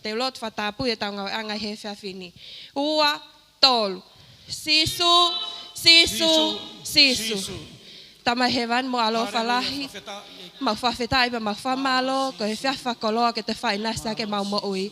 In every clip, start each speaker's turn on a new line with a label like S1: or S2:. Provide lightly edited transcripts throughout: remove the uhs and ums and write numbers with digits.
S1: te lot fatapu e tau ngau anga he whiawhini. Ua, tolu. Sisu. Tama hewan mo alofa lahi. Mau whawhetai pa mau whamalo. Ko he whiawha koloa ke te whainasa ke mau mo ui.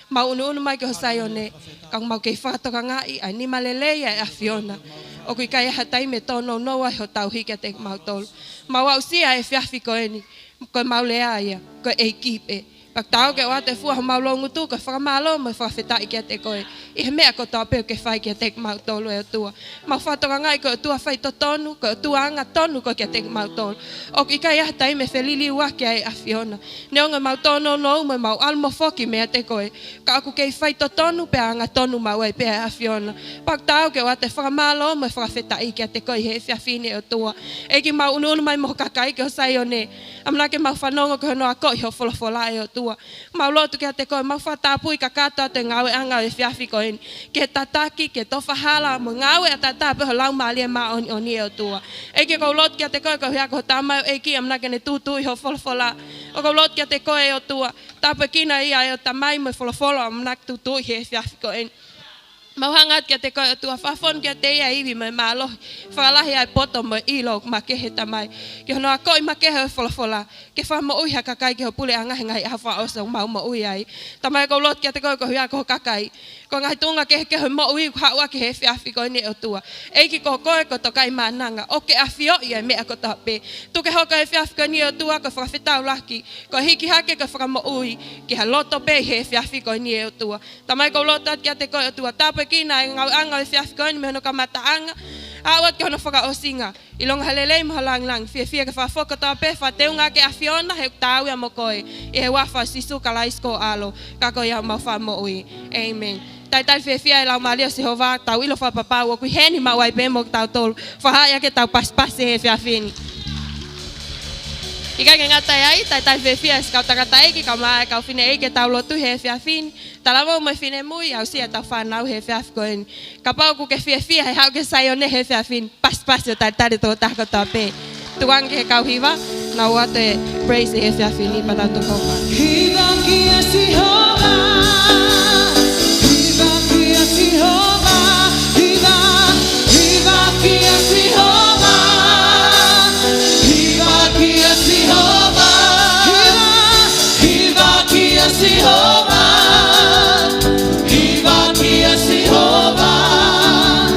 S1: Mau unu mai ke ho sai one. Kang mau kei whakatoka ngai. Ai ni malelei ai a Fiona. O kui kai hatai me tono noa ho tau hike te mau tolu. Mau au sia e whiawhi ko eni. Ko mau lea ia. Ko e kipe. Pak tau ke wate fua ho mau longu tu. Ko whakamalo mo whawhetai ke te koe. I he mea ko tau peo ke whai ke te mau tolu e o tua. Mau whatoka ngai ko o tua whai to tonu. Ko o tua anga tonu ko ke te mau tolu. O kui kai hatai me whelili wake ai a Fiona. Neonga mau tono no mo mau almo foki mea te koe. Ka aku kei whai to tonu pe anga tonu mau e pe a Fiona. Pak tau ke wate whakamalo mo whawhetai ke te koe he whiawhine o tua. Eki mau unu mai mo kakai ke ho sai o ne. Amna ke mau whanongo ke honoa ko i ho wholofola e o tua. Mau lotu ke te koe mau whatapui ka katoa te ngau e anga e whiawhi ko eni. Ke tataki, ke tofa hala, mo ngau e tatape ho lau maali e maa oni e o tua. Eki kou lotu ke te koe ko hiako ho tamau eki amna ke ne tutu i ho wholofola. O kou lotu ke te koe e o tua. Tape kina ia e o tamai mo wholofolo amna ke tutu i he whiawhi ko eni. Mau hangat ke te koe o tua whawhon ke te ia iwi mai malo. Whakalahi ai poto mo ilo ma kehe tamai. Ke honoa koi ma kehe o wholofola. Ke whama ui ha kakai ke ho pule angahe ngai hawha osa mau ma ui ai. Tamai kou lot ke te koe ko hia ko kakai. Ko ngai tunga ke ho mo ui haua ke he whiawhi ko ni o tua. Eiki ko koe ko tokai mananga. O ke awhio ia mea ko tape. Tu ke hoka he whiawhi ko ni o tua ko whawhetau laki. Ko hiki hake ko whakama ui. Ke ha loto pe he whiawhi ko ni o tua. Tamai kou lotat ke te koe o tua. Tape kina e ngau anga e whiawhi ko ni me hono ka mataanga. Awat ke hono whaka osinga. Ilong halelei mo lang fia ke whawhoka tape whateunga ke a Fiona he tau ia mo koe. I he wafa sisu ka laisko alo. Kako ia mau whamo ui. Amen. Tai fia e lau malia se hova tau ilo whapapau o kui heni mau ai pemo tau tolu. Whahaya ke tau paspasi he whiawhini. Ika ke ngatai ai, tai fia se kau takata eki kau maa kau whine eke tau lotu he whiawhini. Talamo mo whine mui au sia tau whanau he whiawhi ko eni. Ka pau ku ke fia he hau ke sai o ne he whiawhini. Paspasi o tai tō tako tau pe. Tuang ke kau hiwa, na watu e praise he whiawhini pa tau tukopa.
S2: Hiwa ki a Sihova. Jehovah, Viva kia Jehovah, Viva kia Jehovah, Viva kia Jehovah, Viva kia Jehovah,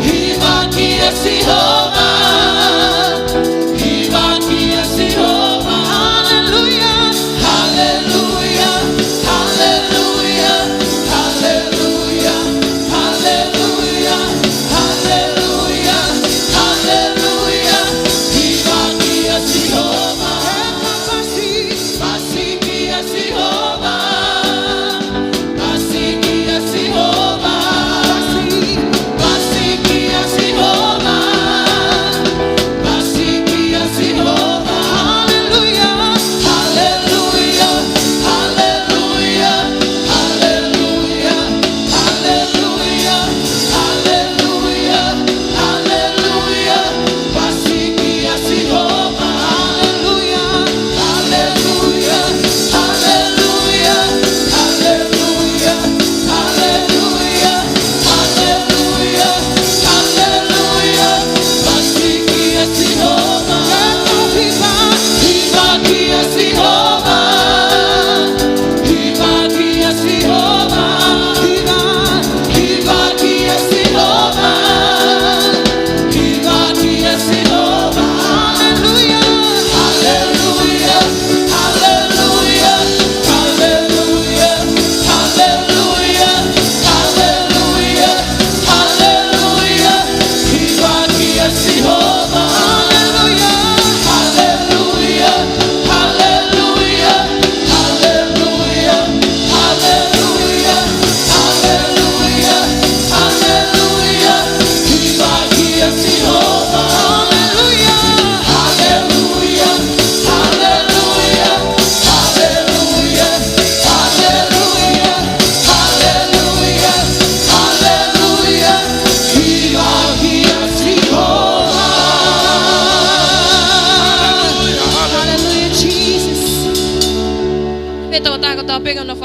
S2: Viva kia Jehovah, Viva kia Jehovah, Hallelujah, Hallelujah, Hallelujah, Hallelujah. Jehovah,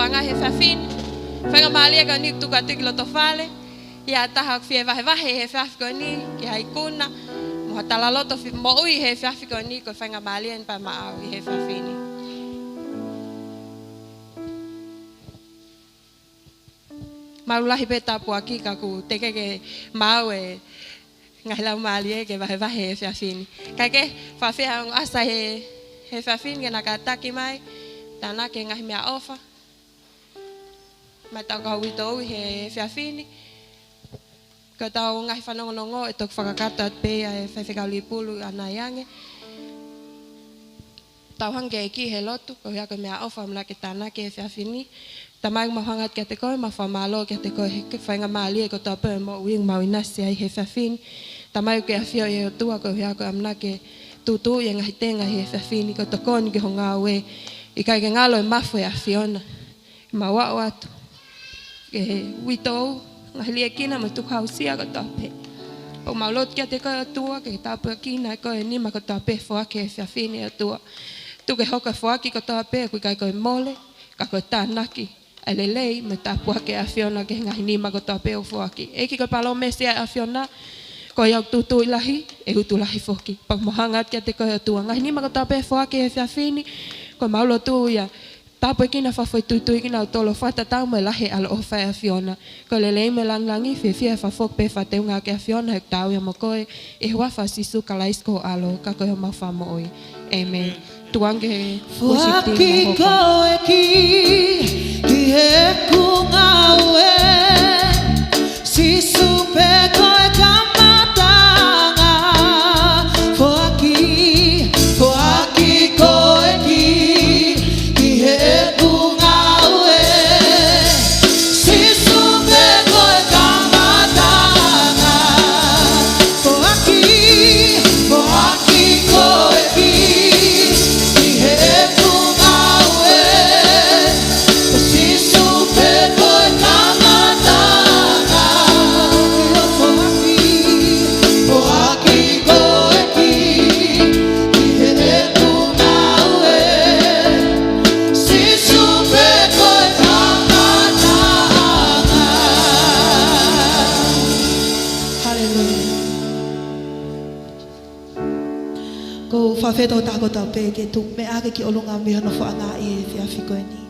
S1: anga he fafin. Whanga malia ka ni tuka tuki loto whale. Ia taha fie vahe he fafi ko ni ki hai kuna. Moha tala loto mo ui he fafi ko ni ko whanga malia en pa maau i he fafini. Maulahi pe tapu aki ka ku teke ke mau e ngai lau malia ke vahe he fafini. Kake fafi hang asa he fafini ke nakataki mai. Tana ke ngai mea ofa. Matau ka wito he fafini. Ka tau ngai whanongonongo e tok whakakata at pea e whaiwhekau lipulu anayange. Tau hange e ki he lotu, ko hea ko mea ofa mna ke tana ke fafini. Tamai mahangat ke te koe, ma whamalo ke te koe he whainga maali e ko tau pēr mo uing mau inasi ai he fafini. Tamai ke a whio e o tua ko hea ko amna ke tutu i ngahi tenga he fafini ko to koni ke ho ngā ue. I kai ke ngalo e mafu e a whiona. I ma wao atu. Ke he witou, ngahi lia kina ma tukau sia ko tope. O maulot kia te koe o tua, ke tapu a kina e koe nima ko tope whake e whiawhine o tua. Tu ke hoka whaki ko tope, kui kai koe mole, ka koe tānaki. E lelei, me tapu a ke a whiona ke ngahi nima ko tope o whaki. E ki koe palo mesi a whiona, koe au tutu i lahi, e utu lahi whoki. Pak mohangat kia te koe o tua. Ngahi nima ko tope whake e whiawhine, koe maulo tu ia. Tapo e kina whawhoi tuitui kina o tolo whata tau me lahe alo o whai a whiona. Ko lelei me langlangi whi whia whawhok pe whateu ngā ke a whiona hek tau ia mo koe e hua whasisu ka laisko alo ka koe mau whamo oi. Amen. Tuange he worship team na hopa.
S2: Whaki koe ki he kunga ue sisu pe koe kamatanga. Whaki koe ki whawheto tāko tau pē ke tu me ake ki olunga miha no whaanga i e whiawhi koe ni.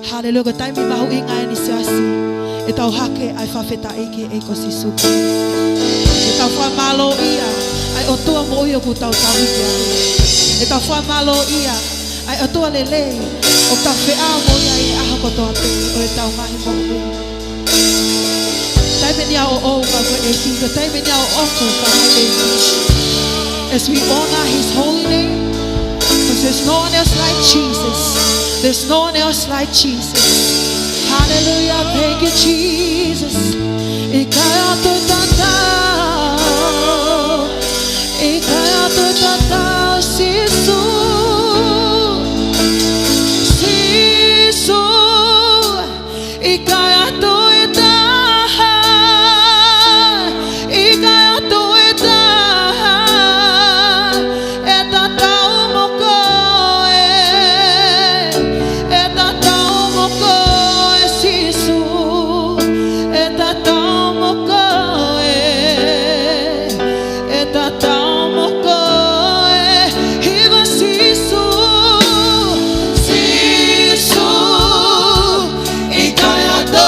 S2: Hallelujah, ko taimi mahu i ngai ni siasi e tau hake ai whawheta eke e ko si suki. E tau whamalo ia ai o tua mo ui o ku tau tau hiki ani. E tau whamalo ia ai o tua lele o tau whea mo ia i aha ko toa pē o e tau mahi mo ui. Taime nia o o ka koe e ki, ko taime nia o oko ka koe e ki. As we honor His holy name, because there's no one else like Jesus. There's no one else like Jesus. Hallelujah, thank you, Jesus. Ikaya to tatao, ikaya to tatao, sisu, sisu, ikaya to itaha, ikaya to itaha. Sisu, ikaya to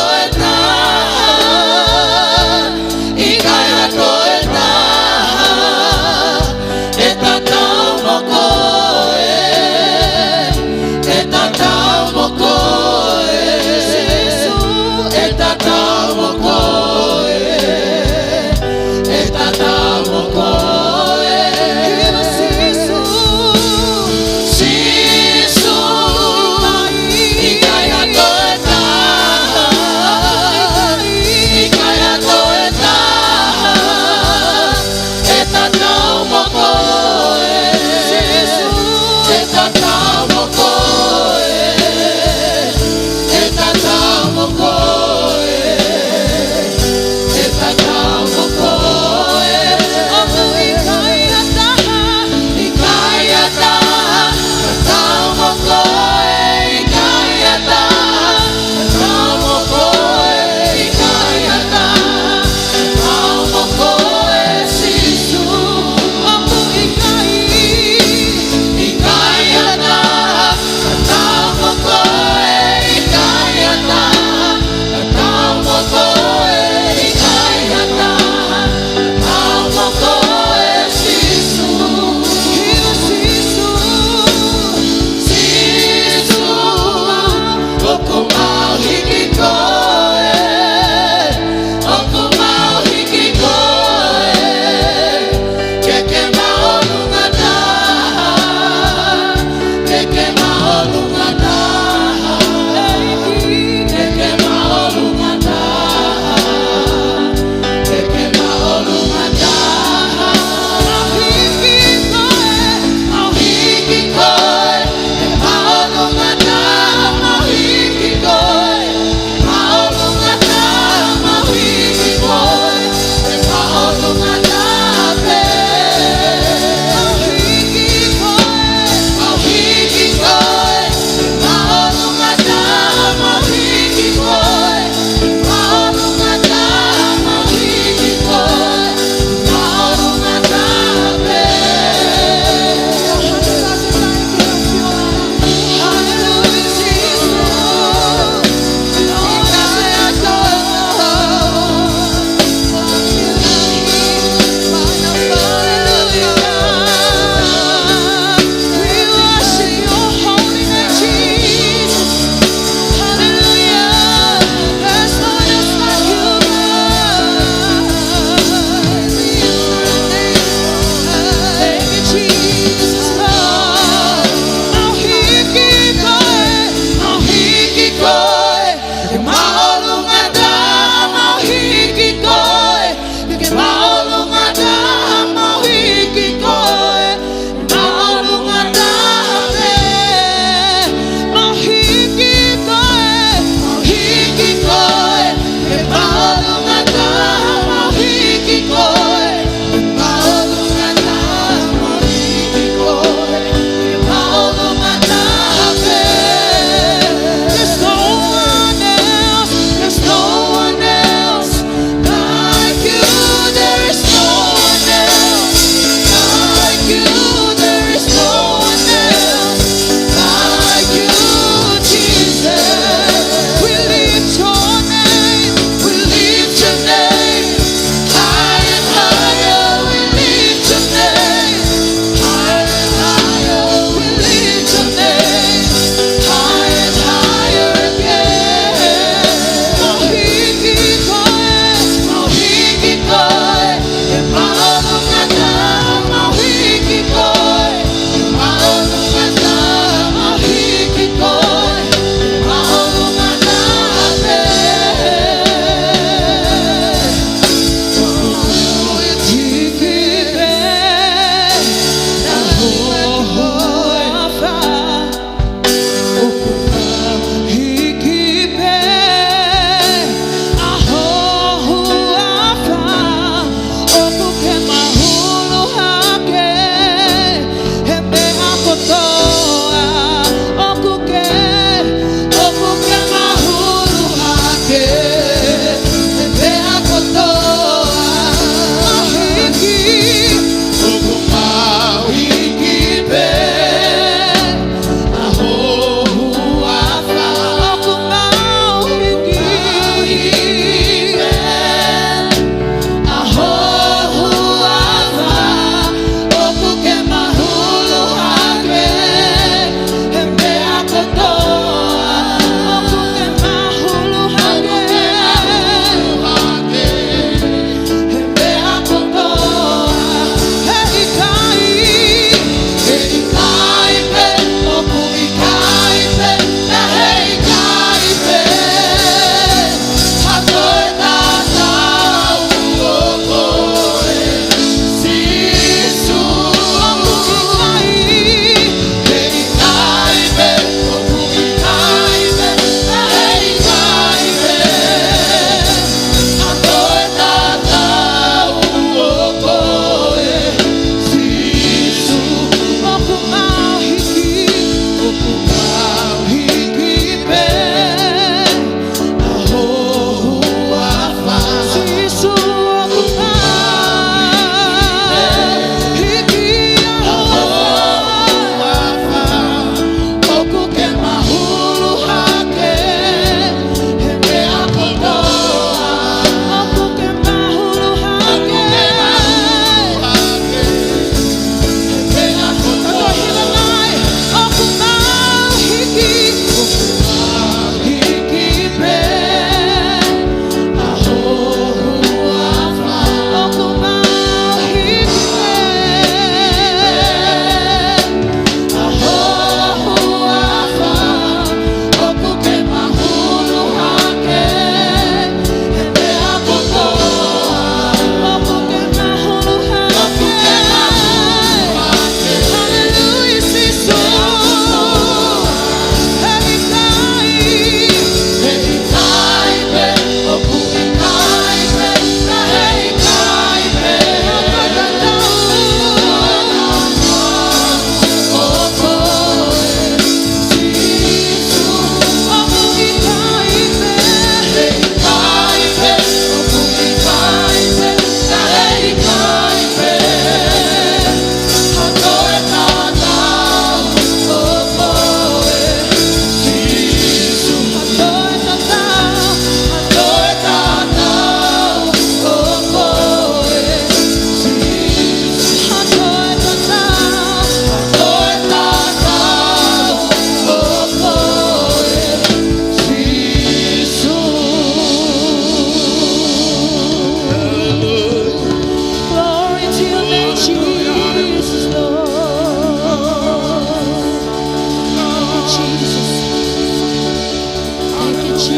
S2: Thank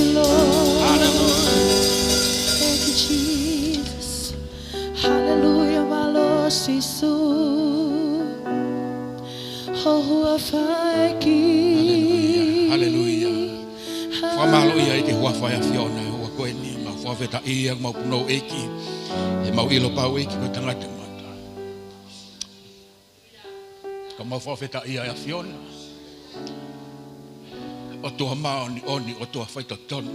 S2: you, Lord. Thank you, Jesus. Hallelujah, my Lord Jesus. Oh, thank you.
S3: Hallelujah. Famalo ia ke hua fai afiona hua koe ni ma fua feta ia ma puno eki e mau ilo pau eki ko tangata mata. Ka ma fua feta ia afiona. O tua mao ni oni o tua fai tonu.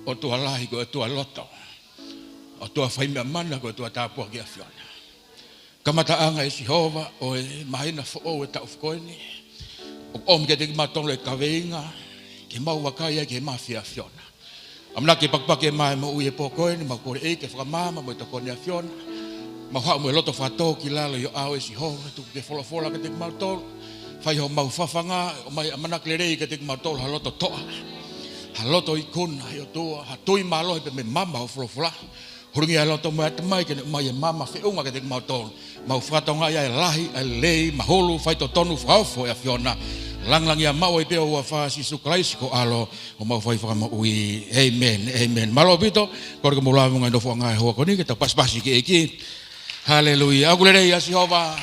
S3: O tua lahi ko o tua loto. O tua fai mea mana ko o tua tāpua ki afiona. Kamata anga e Jehova o e mahina fo o e tau fkoini. O om ke te matolo e kaweinga. Ke mau wakaya ke mafia fiona. Amna ke pakpake mai mo uye pokoini ma kore e ke whakamama mo i takone a fiona. Ma hau mo e loto whato ki lalo yo au e Jehova tu ke fola ke te matolo. Fai ho mau whawhanga o mai amana klerei ke te matolo ha loto toa. Ha loto i kuna he o tua. Ha tui malo he pe me mama ho fola. Hurungi a loto mai atamai ke mai e mama whiunga ke te matolo. Mau whatonga ia e lahi, e lei, maholu, fai to tonu whaofo e a fiona. Langlang ia mau e peo ua wha Sisu Christ ko alo o mau whai whakama ui. Amen, amen. Malo pito, kore ka mula munga ino whangai hoa koni, ke ta paspasi ke eki. Hallelujah. Akulere ia Jehova.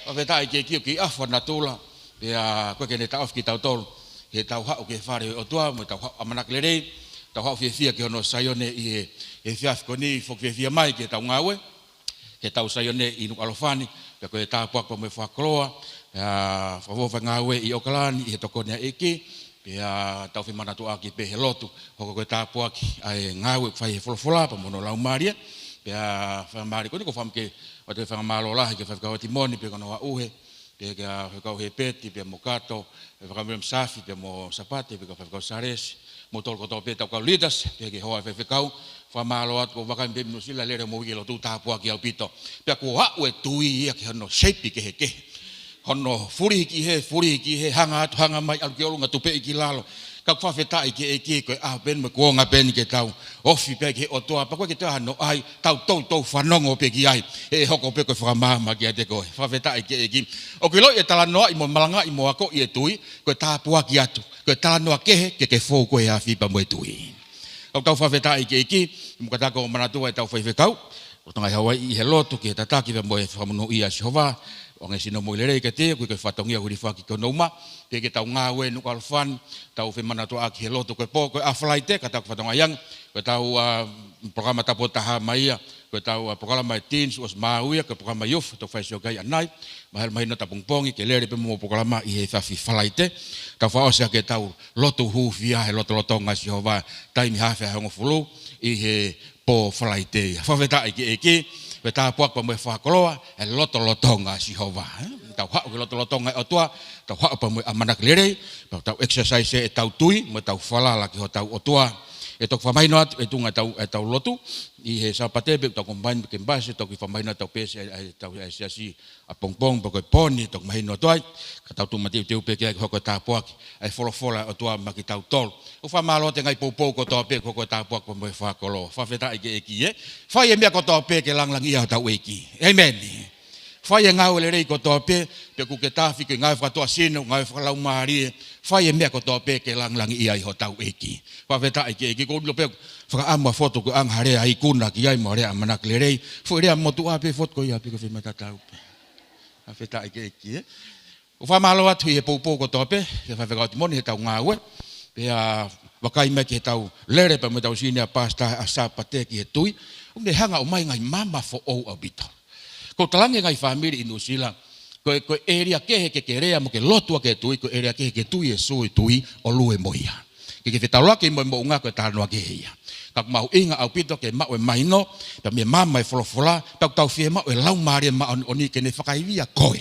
S3: Aweta i ke eki o ki afwa na tula. Pea koe ke ne taof ki tau tolu. Ke tau hao ke whare o tua, mo tau hao amanaklerei. Tau hao whiawhia ke ono sayone i e whiawhi koni, fok whiawhia mai ke tau ngawe. Ke tau sayone i Nuku'alofani. Pea koe tāpuak pa me whakoloa. Whawofa ngawe i Okalani i he tokonia eki. Pea tau whimana tu aki pe he lotu. Hoko koe tāpuaki ai ngawe whai he wholofola pa mono lau maria. Pea whamari koni ko whamke o te whangamalo lahi ke whakau timoni pe kono wa uhe. Pea ka whakau he peti, pea mo kato, pea whakau mem safi, pea mo sapate, pea whakau saresi. Mo tol koto pe tau kau lidas, pea ke hoa whakau. Whamalo atu ko wakai mpe minusila lere mo wikilo tu tāpuaki au pito. Pea ko hau e tui ia ke hono seipi ke he ke. Hono furi ki he hanga atu hanga mai alu ke olunga tupe iki lalo. Ka whawheta i ke eki koe apen me kuonga peni ke tau ofi pe ke otoa. Pa koe ke te hano ai tau tau whanongo pe ki ai. E hoko pe koe whakamama ki a te koe. Whawheta i ke eki. O ke loi e tala noa i mo malanga i mo ako i e tui. Koe tāpua ki atu. Koe tala noa kehe ke fō koe a whipa mo e tui. Kau tau whawheta i ke eki. Mukatako manatua e tau whaiwhekau. O tangai Hawaii i he lotu ki he tataki pe mo e whamuno i a Jehova. O ngai sino mo lere ke te ko ke whatongia huri whaki ko nouma pe ke tau ngawe Nuku'alofan tau whemana to aki he loto ko po ko aflaite ka tau whatonga yang ko tau programa tapo taha maia ko tau programa teens was mauia ko programa youth to whaisio kai anai mahal mahina tapungpongi ke lere pe mo programa i he whafi flaite tau whaosia ke tau loto hufia he loto ngai Jehova taimi hafe hongo fulu i he po flaite whaweta eki pe tāpuak pa mo whakoloa e loto-lotonga Jehova. Tau hao ke loto-lotonga o tua, tau hao pa mo amanaklerei, tau exercise e tau tui, mo tau whalala ki ho tau o tua. E tok whamaino atu e tunga tau lotu, i he sapate pe tau combine ke mbase, tok i whamaino tau pese e tau e siasi a pongpong, pa koe poni, tok mahino tuai, ka tau tumatiu teu pe kia ki hoko tāpuak, e wholofola o tua ma ki tau tol. O whamalo te ngai poupou ko toa pe hoko tāpuak pa mo e whakolo, whawheta ike eki e, whai e mea ko toa pe ke langlang ia tau eki. Amen. Whai e ngau le rei ko toa pe ku ke tāwhi ke ngai whakatoa sino, ngai whakalau maari e, whai e mea ko toa pe ke langlang ia i ho tau eki. Whawheta ike eki, ko ulo pe whakaamua foto ko ang harea ai kuna ki ai mo rea manak le rei, fo rea motu ape foto ko ia pe ko whimata tau pe. Whawheta ike eki e. O whamalo atu i he poupou ko toa pe, ke whawhekau timoni he tau ngāue, pe a wakai me ki he tau lere pa me tau sine a pasta a sapate ki he tui, o me hanga o mai ngai mama fo ou au bito. Ko talange ngai whamiri inu sila, ko area kehe ke rea mo ke lotua ke tui, ko area kehe ke tui e sui tui o lue moia. Ke whetau lake mo unga ko tānoa ke heia. Ka mau inga au pito ke mau e maino, pa me mama e wholofola, tau fie mau e lau maare ma oni ke ne whakaivia koe.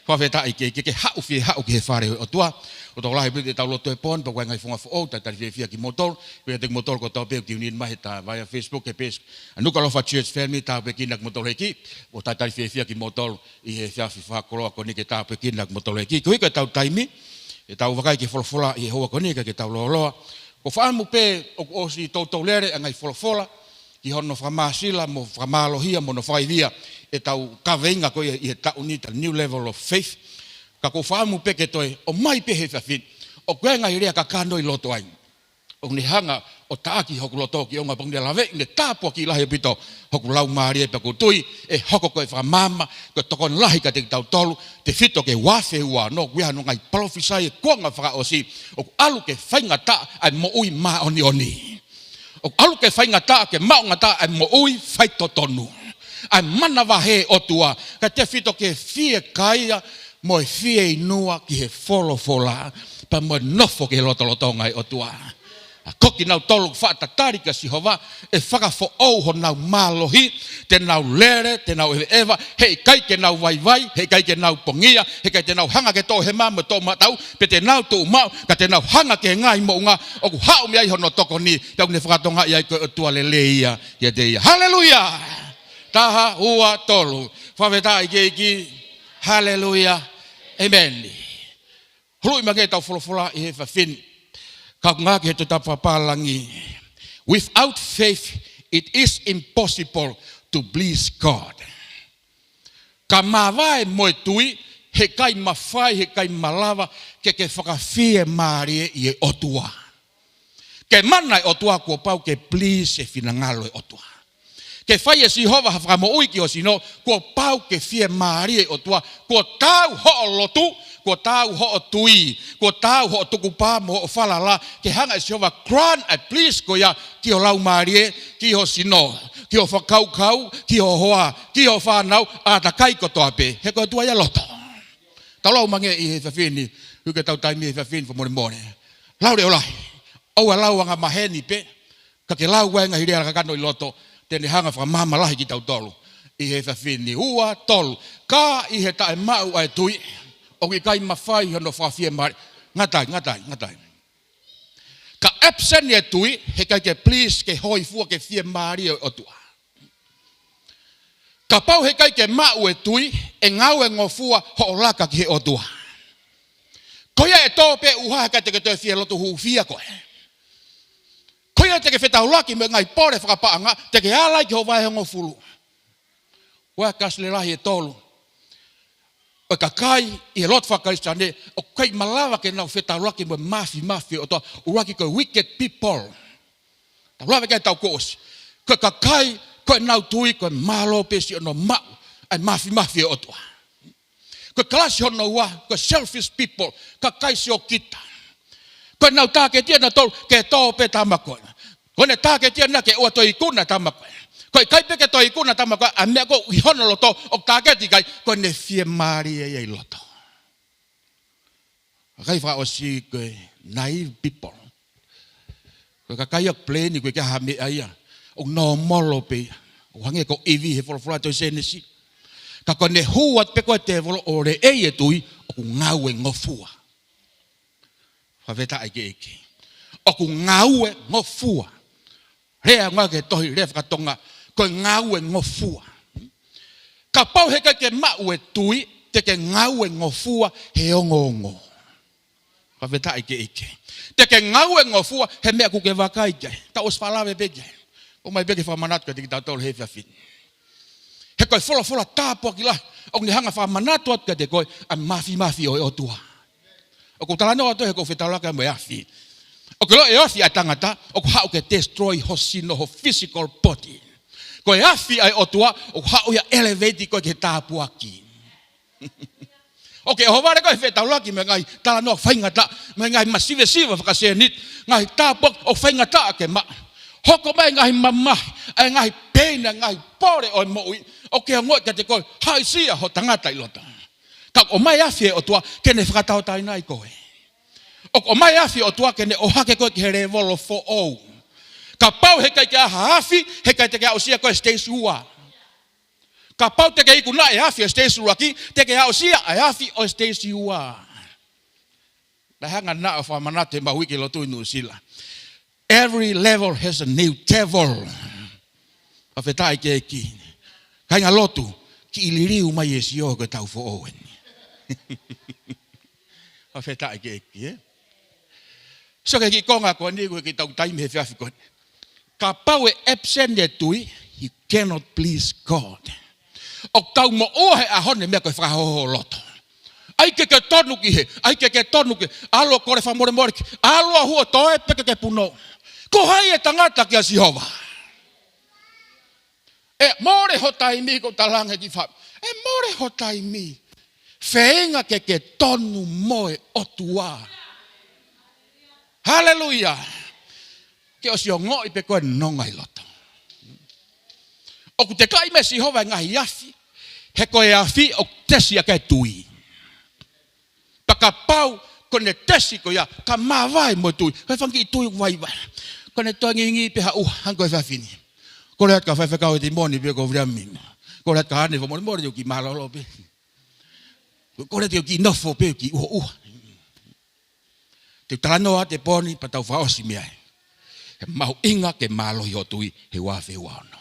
S3: Whawheta i ke hau fie hau ke he whare o tua, o tau lahi pite tau loto e pon, pa koe ngai whunga who tai tari fie ki motor, pia te motor ko tau peo ki unin mahi ta via Facebook e pes, Nuku'alofa Church Family tau pe kinak motor heki, o tai tari fie ki motor, i he whiawhi whakoloa ko ni ke tau pe kinak motor heki, ko ika tau taimi, e tau wakai ke wholofola i he hoa ko ni ke tau looloa, ko whaamu pe o si tau lere a ngai wholofola, ki hono whamasila mo whamalohia mo no whaivia, e tau kaweinga ko i he tau ni ta new level of faith, Ka ko whaamu peke toi, o mai pehe whawhin, o koe ngai rea ka kānoi loto ai. O ni hanga o taaki hoku loto ki onga pangia lawe, ne tāpua ki lahi pito, hoku lau maari e paku tui, e hoko koe whamama, koe tokon lahi ka te tau tolu, te whito ke wafe ua, no kueha no ngai palofisai e kuanga whaka osi, o alu ke whainga ta ai mo ui maa oni oni. O alu ke whainga ta ke maunga ta ai mo ui whaito tonu. Ai mana wahe o tua, ka te whito ke fie kaia, mo e fie inua ki he folo fola, pa mo nofo ke loto ngai o tua. Koki nau tolu whaata tarika si hova, e whakafo au ho nau malohi, te nau lere, te nau ewa, hei kai ke nau vai, hei kai ke nau pongia, hei kai te nau hanga ke tō he māma tō matau, pe te nau tō mau, ka te nau hanga ke ngai mo unga, oku hao mi ai hono toko ni, tau ne whakatonga iai koe o tua le leia, ia te ia. Haleluia! Taha ua tolu, whaweta i keiki, haleluia, amen. Hui ma ke tau wholofola i he whawhin, without faith, it is impossible to please God. Ka mawai moe tui, he kai mawhai, he kai malawa, ke whakawhie maari i e otua. Ke mana e otua kua pau ke please e whinangalo e otua. Ke whai e si hova hawhamo uiki o sino, kua pau ke whie maari e otua, kua tau ho lotu, ko tau ho tui, ko tau ho tuku pa mo falala, ke hanga e siova grant and please ko ya ki o lau marie, ki o sino, ki o whakau, ki o hoa, ki o whanau, a ta kai ko toa pe, he ko tua ia loto. Tau lau mange i he whawhini, huke tau taimi he whawhini for more. Lau reo lai, au a lau anga maheni pe, ka ke lau wenga hirea ka kano i loto, tene hanga whamama lahi ki tau tolu, i he whawhini, ua tolu, ka i he tae mau ai tui, o ki kai mawhai hono whawhia mare. Ngatai. Ka absent e tui, he kai ke please ke hoi fua ke whia mare o tua. Ka pau he kai ke mau e tui, e ngau e ngofua ho laka ki he o tua. Koia e tō pe uha he kai te ke toi whia lotu hu whia koe. Koia te ke whetau laki me ngai pore whakapaanga, te ke alai ki ho vai he ngofulu. Ua kasle lahi e tolu. O ka kai i lot whakaistane, o kai malawa ke nau whetaraki mo mafi o toa uraki ko wicked people. Ta lawa ke tau koos. Ko ka kai ko nau tui ko malo pesi ono mau ai mafi o toa. Ko klasi ono wa ko selfish people, ka kai si o kita. Ko nau ta ke tia na tol ke to pe tamako. Ko ne ta ke tia na ke o to ikuna tamako. Koi kai peke toi kuna tama ko a me ko hono loto o taketi kai ko ne fie mari e loto. Kai fa o si ko naive people. Ko ka kai ok plane ko ka ha me ai o no molo pe o hange ko evi he for to senesi. Ka ko ne huat pe ko te volo ore e tui o ngau e ngofua. Fa veta ai ke. O ngau e ngofua. Rea ngā ke tohi rea whakatonga, koe ngau e ngofua. Ka pau he ke mau e tui, te ke ngau e ngofua he ongo. Ka weta ike. Te ke ngau e ngofua he mea kuke waka ike. Ta os whalawe peke. O mai peke whamanatu ka te ki tau tolu he whiawhin. He koe whola tāpua ki lahi. O ni hanga whamanatu atu ka te koe, a mafi o e otua. O ko talanoa to he ko whetalaka mo e afi. O ke lo e afi ai tangata, o ko hau ke destroy ho sino ho physical body. Ko e afi ai otua, o hau ia elevate ko ke tāpua ki. O ke hovare ko e whetaulaki me ngai tala noa whaingata, me ngai masive whakasea nit, ngai tāpua o whaingata ke ma. Hoko mai ngai mamahi, ai ngai peina, ngai pore o moui, o ke ngoi ka te koe, hai sia ho tangata ilota. Ka o mai afi e otua, kene whakatau tai nai koe. O mai afi o tua kene o hake koe ki he revolo fo ou. Ka pau he kai ke aha afi, he kai te ke ausia koe stay sua. Ka pau te ke iku na e afi o stay sua ki, te ke ausia e afi o stay sua. Na hanga na o whamanate mahuiki lo tui nu sila. Every level has a new devil. A whetai ke ki. Kai ngā lotu, ki iliriu mai e si o koe tau fo ouen. A whetai ke ki, So ke ki konga ko ni ko ki tau taimi he whiawhi koe. Ka pau e absent e tui, you cannot please God. O tau mo ohe a hone mea koe whakahoho loto. Ai ke tonu ki he. Ai ke tonu ki. Alo kore wha more more ki. Alo hua toe peke ke puno. Ko hai e tangata ki a Sihova. E more ho taimi ko talange ki wha. E more ho taimi. Whenga ke tonu moe otua. Hallelujah. Ke o si o ngoi pe koe nongai loto. O ku te kai me Sihova ngahi afi. He koe afi o tesi a kai tui. Paka pau kone tesi ko ya ka mawai mo tui. Koe whangi tui wai wai. Kone toa ngi pe ha hanko e whawhini. Kore hat ka whawhakau e ti moni pe ko vriami. Kore hat ka hane wha moni mori ki malolo pe. Kore te ki nofo pe ki uho. Te talanoa te poni patau whaosi mea. He mahu inga ke malo hi o tui he wawe wano.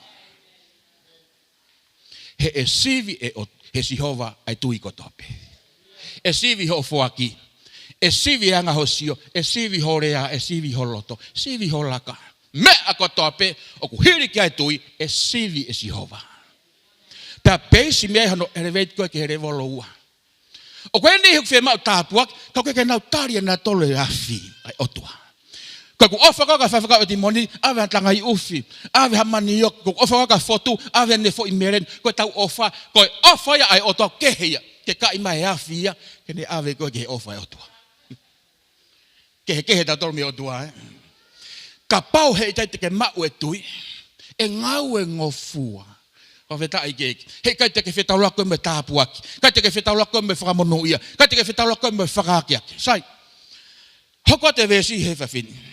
S3: He e sivi he Sihova ai tui kotope. E sivi ho foaki. E sivi anga ho sio. E sivi ho rea. E sivi ho loto. Sivi ho laka. Me a kotope. O ku hiri ki ai tui. E sivi e Sihova. Ta peisi mea hano ere veit koe ke he revolo ua. O koe ni huk whe mau tāpuak. Kau ke nau taria na tole afi. Ai otua. Kau ku ofa kaka whawhakau e ti moni, awe hatanga i uwhi, awe hamani yok, kau ofa kaka fotu, awe ne fo i meren, koe tau ofa, koe ofa ia ai otoa keheia, ke kai mai afi ia, ke ne awe koe ke he ofa e otua. Kehe tau tolmi otua, Ka pau he itai te ke mau e tui, e ngau e ngofua. Whawheta i keiki. He kai te ke whetau lako me tāpuaki, kai te ke whetau lako me whakamono ia, kai te ke whetau lako me whakakiaki. Sai, hoko te vesi he whawhini.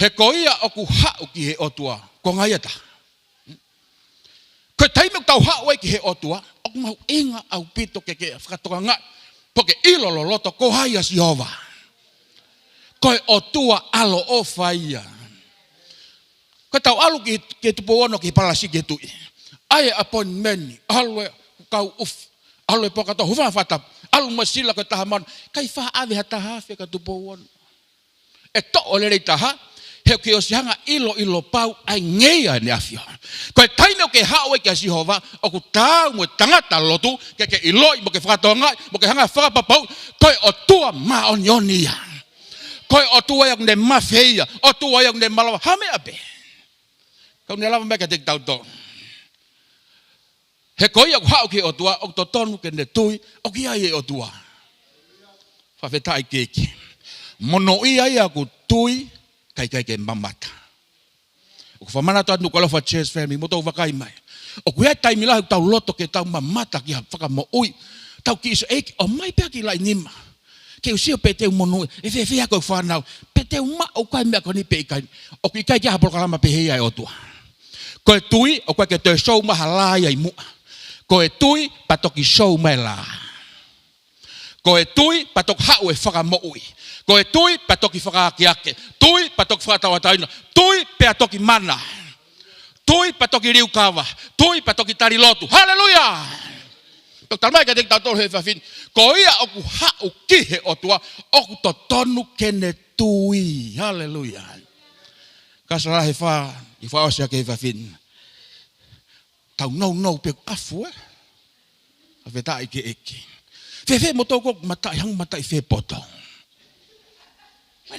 S3: He koia o ku hau ki he otua, ko ngai ata. Ko taimau tau hau e ki he otua, o ku mau inga au pito ke whakatoka ngai, po ke ilolo loto ko hai a Sihova. Ko e otua alo o whaia. Ko tau alu ke tupo ono ki palasi ke tui. Ai apon meni, alue kau uf, alue pokato huwa whatap, alu masila ko tahaman, kai wha awe hata hawe ka tupo ono. E to ole rei taha, he ke o si hanga ilo pau ai ngeia ne afio. Koe taimeo ke hao e ke Sihova, o ku tau mo tangata lotu, ke iloi mo ke whakatonga, mo ke hanga whakapapau, koe o tua maonionia. Koe o tua yang ne mafeia, o tua yang ne malawa, hame ape. Kau ne lava meka te tau to. He koe o hao ke o tua, o to tonu ke ne tui, o ki ai e o tua. Whawhetai keki. Mono ia ia ku tui, kai ke mamata. O whamana toa Nuku'alofa Church Family, mo tau wakai mai. O kuhea taimi lahu tau loto ke tau mamata ki whakamo ui. Tau ki iso eki, o mai pia ki lai nima. Ke usio pe teu mono, e whewhea koe whanau. Pe teu ma o kai mea koni pe ikai. O ki kai kia hapolokalama pe hei ai o tua. Koe tui, o koe ke te show maha lai ai mua. Koe tui, patoki show mai la. Koe tui, patok hau e whakamo ui. Koe tui, patoki whakakiake. Tui, patoki whakatawataina. Tui, peatoki mana. Tui, patoki riukawa. Tui, patoki tarilotu. Hallelujah! Tok talmai ka te tau tolu he whawhin. Ko ia oku hau kihe o tua, oku to tonu kene tui. Hallelujah! Kasara he wha, i wha osia ke he whawhin. Tau nou pe afu e. Hawheta ike eke. Whewe mo toko matai hang matai whe potong.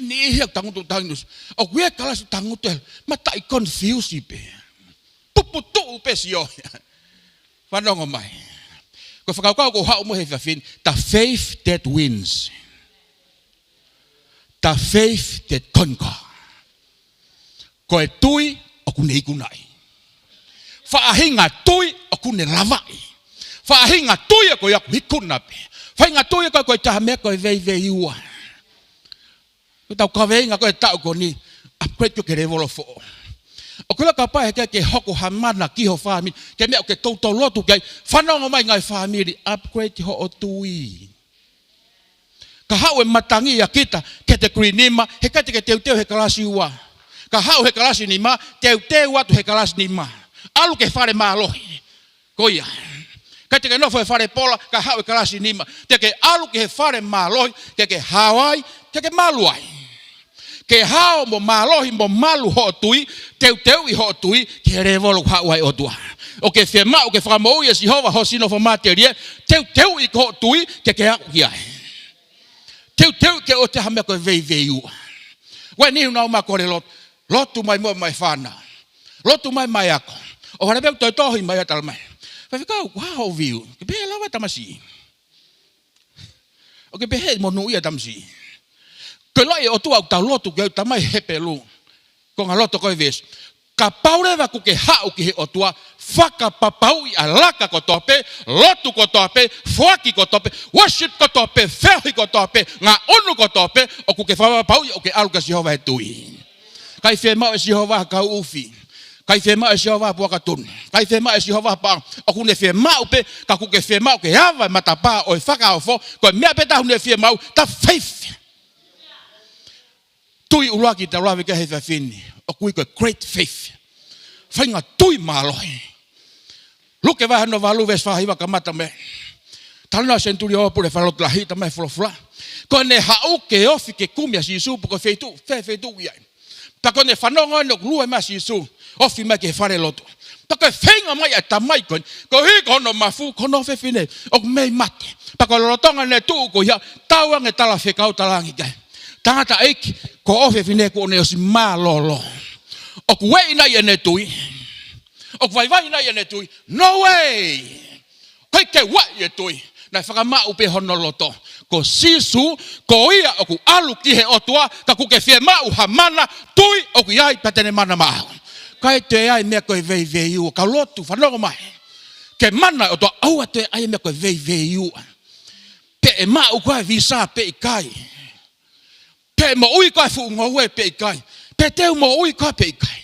S3: Ni hiak tangutu tangus. O kuia kalas tangutu matai confuse pe. Puputu pe sio. Whanongo mai. Ko whakakau ko hau mo he whawhin. The faith that wins. The faith that conquer. Ko e tui o kune ikunai. Whaahinga tui o kune lavai. Whaahinga tui o ko iaku hikunape. Whainga tui o ko taha mea ko e vei ua. Ko tau kaweinga ko e tau ko ni upgrade ko ke revolo fo. O kula ka pae ke hoko hamana ki ho whami. Ke mea o ke tau lotu kei. Whanongo mai ngai whamiri upgrade ho o tui. Ka hau e matangi a kita ke te kurinima. He kate ke teu he kalasi ua. Ka hau he kalasi nima. Teu atu he kalasi nima. Alu ke whare mālohi. Ko ia. Ka te ke nofo e whare pola. Ka hau e kalasi nima. Te ke alu ke he whare mālohi. Ke hawai. Ke maluai. Ke hao mo malohi mo malu ho tui, teu i ho tui, ke revolo hawai o tua. O ke fe ma o ke fa mo ia si hova hosino fo materia. Teu I ko tui ke ia. Teu ke o te hame ko veiu. Wa ni na ma ko le lotu mai mo mai fana. Lotu mai ako. O hara be to mai atal mai. Fa fica wow view. Ke be la wa tamasi. O ke be he mo no ia tamasi. Ke lo e o tu au ta lotu ke tamai hepelu. Ko nga loto ko ves. Ka paureva ku ke hau ki he o tua whakapapau I alaka ko tope, lotu ko tope, fuaki ko tope, worship ko tope, fehi ko tope, ngā onu ko tope, o ku ke whapapau o ke aluka Jehova he tui. Kai whemau e Jehova kau ufi, kai whemau e Jehova puaka tunu, kai whemau e Jehova pa, o ku ne whemau pe, ka ku ke whemau ke hawa matapa o e whakaofo, ko mea peta hune whemau, ta faith. Tui uruaki ta rawe ke he whawhini. O kui ko great faith. Whainga tui mālohi. Luke waha no walu ves whahiwa ka mata me. Talina senturi o pure whalot lahi ta mai whalofla. Ko ne hau ke ofi ke kumia si isu po ko feitu iai. Pa ko ne whanonga no lua ma si isu. Ofi mai ke whare loto. Pa ko whainga mai a tamai kon. Ko hi kono mafu kono whewhine. O mei mate. Pa ko lotonga ne tuu ko ia. Tauang e tala whekau talangi kai. Tangata eiki, ko ofe fine ko ne osi malolo. O ku wei na ne tui. O ku vai na ne tui. No way. Koi ke wai tui. Na whakama upe honoloto. Ko sisu, ko ia o ku alu ki he otua, ka ku ke fie mau hamana, tui o ku iai patene mana mau. Kai te ai mea koe vei ua. Ka lotu whanongo mai. Ke mana o toa aua te ai mea koe vei ua. Pe e mau koe visa pe I kai. Pe mo ui kai fu ngoe pe kai. Pe teu mo ui kai pe kai.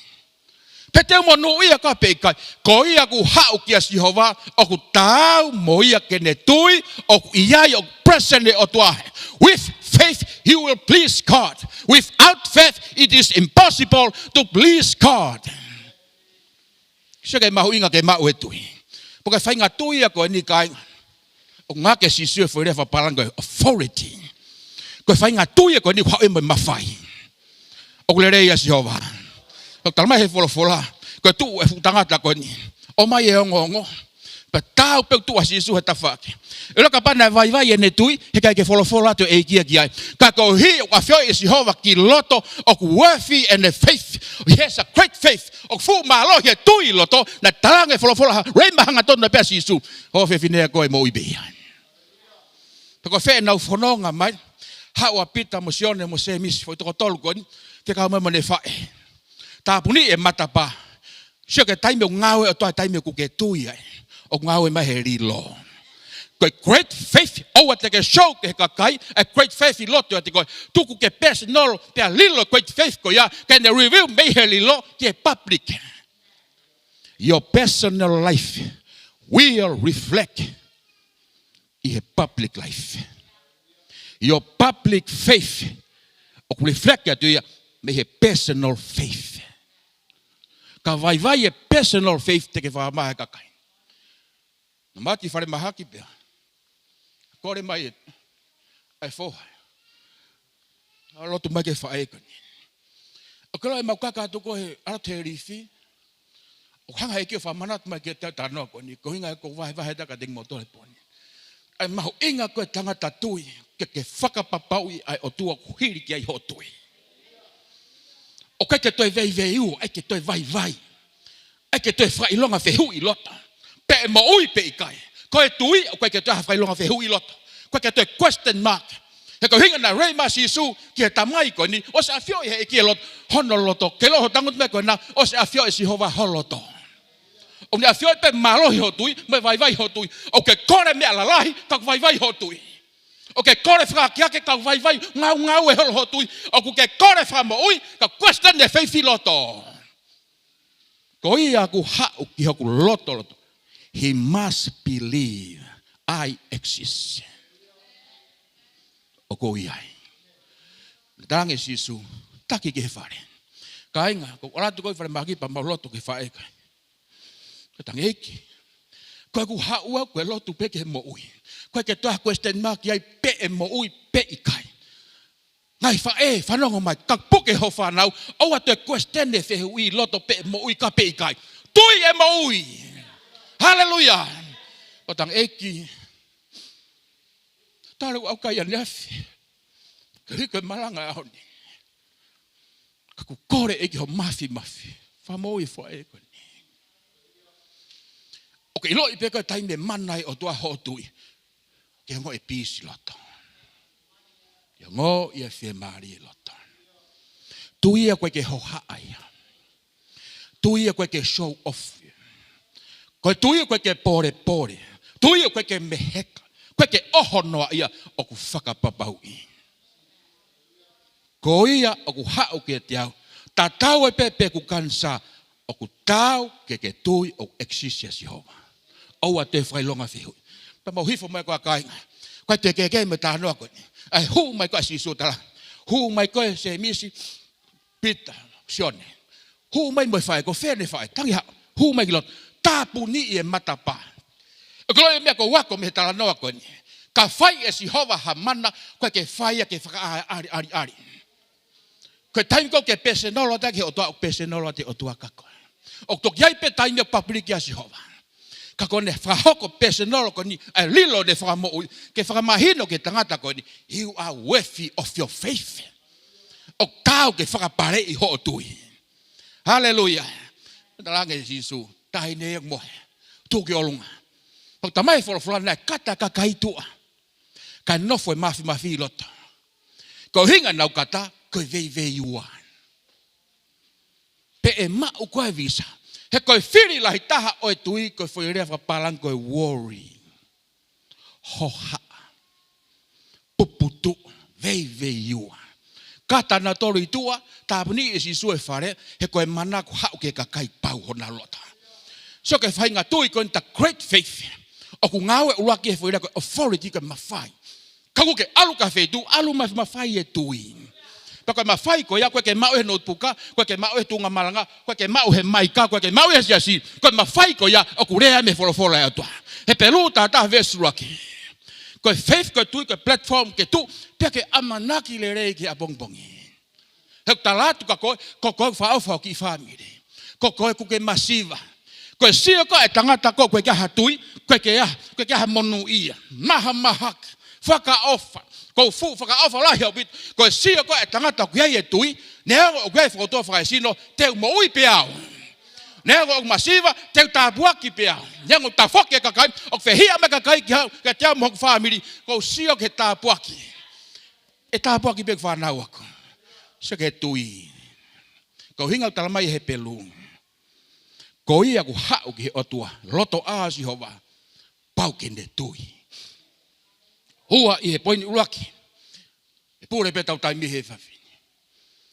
S3: Pe teu mo no ia kai pe kai. Ko ia ku hau ki as Jehova o ku tau mo ia ke ne tui o ku iai o present o tuahe. With faith you will please God. Without faith it is impossible to please God. Seke mahu inga ke mau e tui. Poka whainga tui a ko ni kai. O ngā ke sisue whaire whaparango authority. Ko whainga tui ko ni hau e mai mawhai. O kule rei as Jehova. O talma he wholofola. Ko tu e futangata ko ni. O mai e ongo. Pa tau pe tu as Jesu he tawhake. E loka pana vai e ne tui. He kai ke wholofola to e kia ai. Ka ko hi o ka whio e Jehova ki loto. O ku worthy and the faith. He has a great faith. O fu malo he tui loto. Na talange wholofola. Rei mahanga tonu pe as Jesu. Ho whewhinea ko e mo ibea. Pa ko whe nau whanonga mai. Hawa pita mo sione mo se misi foi toko tolu koni ke ka mo ne fae ta puni e matapa sio ke taime ngawe o toa taime ku ke tui ai o ngawe mai he rilo ko great faith o te ke show ke ka kai a great faith I loto te ko tu ku ke personal te lilo great faith ko ya can the review me he rilo ke public your personal life will reflect in a public life. Your public faith o reflect ya tu me he personal faith. Ka vai e personal faith te ke wha maha kakai. Na mati whare mahaki pia. Kore mai ai whoha. A rotu mai ke whae kani. O kero e maukaka toko he arate rifi. O hanga e ke wha manat mai ke tau tano koni. Ko hinga e ko wahe taka ding motore poni. Ai mahu inga koe tangata tui. Ke whakapapau ai o tua kuhiri ki ai hotui. O kai ke toi vei u, ai ke toi vai. Ai ke toi whailonga whehu I lota. Pe mo ui pe I kai. Koe tui, o kai ke toi whailonga whehu I lota. Koe ke toi question mark. He ko hinga na rei masi Isu ki he tamai ko ni, o se a whio I he ki e lot, hono loto. Ke loho tangut me ko na, o se a whio I Jehova holoto. O ni a whio I pe malohi hotui, me vai hotui. O ke kore me alalahi, tak vai hotui. O ke kore whakakiake ka vai ngau e holo hotui. O ku ke kore whamaui ka question de whaifi loto. Ko ia ku hau ki hoku loto. He must believe I exist. O ko iai. Tange sisu taki ke whare. Ka inga, ko oratu koi whare maki pa mau loto ke whae kai. Ka tange eki. Ko ku hau au koe lotu peke he mo ui. Koe ke toa question mark iai pe e mo ui pe I kai. Ngai whae, whanongo mai, ka puke ho whanau, o atu e question e whehu I loto pe e mo ui ka pe I kai. Tui e mo ui. Haleluya. Otang eki. Talu au kaya nafi. Keriko malanga ahoni. Kaku kore eki ho mafi. Famoi fo eko ni. Oke ilo ipeka taime manai o tua hotui. Ke ngo e pisi loto. Ya ngo ia fe mari loto. Tuia koe ke ho haaya. Tuia koe ke show off. Koe tuia koe ke pore. Tuia koe ke meheka. Koe ke ohonoa ia o ku whakapapau i. Ko ia o ku hau ke te au. Ta tau e pepe ku kansa o ku tau ke tui o eksisia si hova. Oua te whailonga whihui. Pa mau hifo mai koa kainga. Koe te ke me tā noa koe. Ai hu mai koe si sutala. Hu mai koe se misi pita sione. Hu mai moi whae ko whene whae. Tangi hao. Hu mai kilon. Tāpu ni e matapa. Gloria mea ko wako me tala noa koe ni. Ka whai e si hova ha mana koe ke whaia ke whaka ari. Koe taimiko ke pese nolo ta ke otua pese nolo te otua kako. O tok yai pe taimio papriki a si hova. Kako ne whahoko pese nolo ko ni a lilo ne whamo ke whakamahino ke tangata ko ni. You are worthy of your faith. O kau ke whakapare i ho otui. Hallelujah. Talange Jisu. Tahi ne yang mohe. Tuki olunga. Pag tamai whalawhala kata kakaitua. Ka nofo e mafi loto. Ko hinga nau kata. Koe vei uan. Pe e mau koe visa. He koe whiri lahi taha oe tui koe whairea whapalang koe worry. Hoha. Puputu. Vei uan. Kata na tori tua. Tāpuni e si sue whare. He koe mana ko hau ke kakai pau hona lota. So ke whainga tui koe ta great faith. O ku ngawe uraki e whairea koe authority koe mawhai. Kaku ke alu ka whaitu. Alu mawhai e tui. Koe mawhai koe ia, koe ke mau he notpuka, koe ke mau he tunga malanga, koe ke mau he maika, koe ke mau he siasi, koe mawhai koe ia, o kurea me wholofola e atua. He peru tātā vesuraki. Koe faith koe tui, koe platform ke tu, pia ke amanaki le rei ke abongbongi. He talatu ka koe whaofao ki whamire. Koe kuke masiva. Koe sia koe tangata koe ke aha tui, koe ke aha monu ia. Mahak, whakaofa. Ko fu whakaofa lahi au bit. Ko e sia ko e tangata ku hei e tui. Nea o kwei whakotoa whakaisino. Teu moui peao. Nea o masiva. Teu tāpuaki peao. Nea o tāwhoki e kakai. O whehia me kakai ki hau. Ka te amu hoku whamiri. Ko sia ke tāpuaki. E tāpuaki pek whanau ako. Sia ke tui. Ko hinga talamai he pelu. Ko ia ku hau ki he otua. Loto aasi hova. Pau kende tui. Hua i he poini uraki. E pūre pe tau tai mihe whawhini.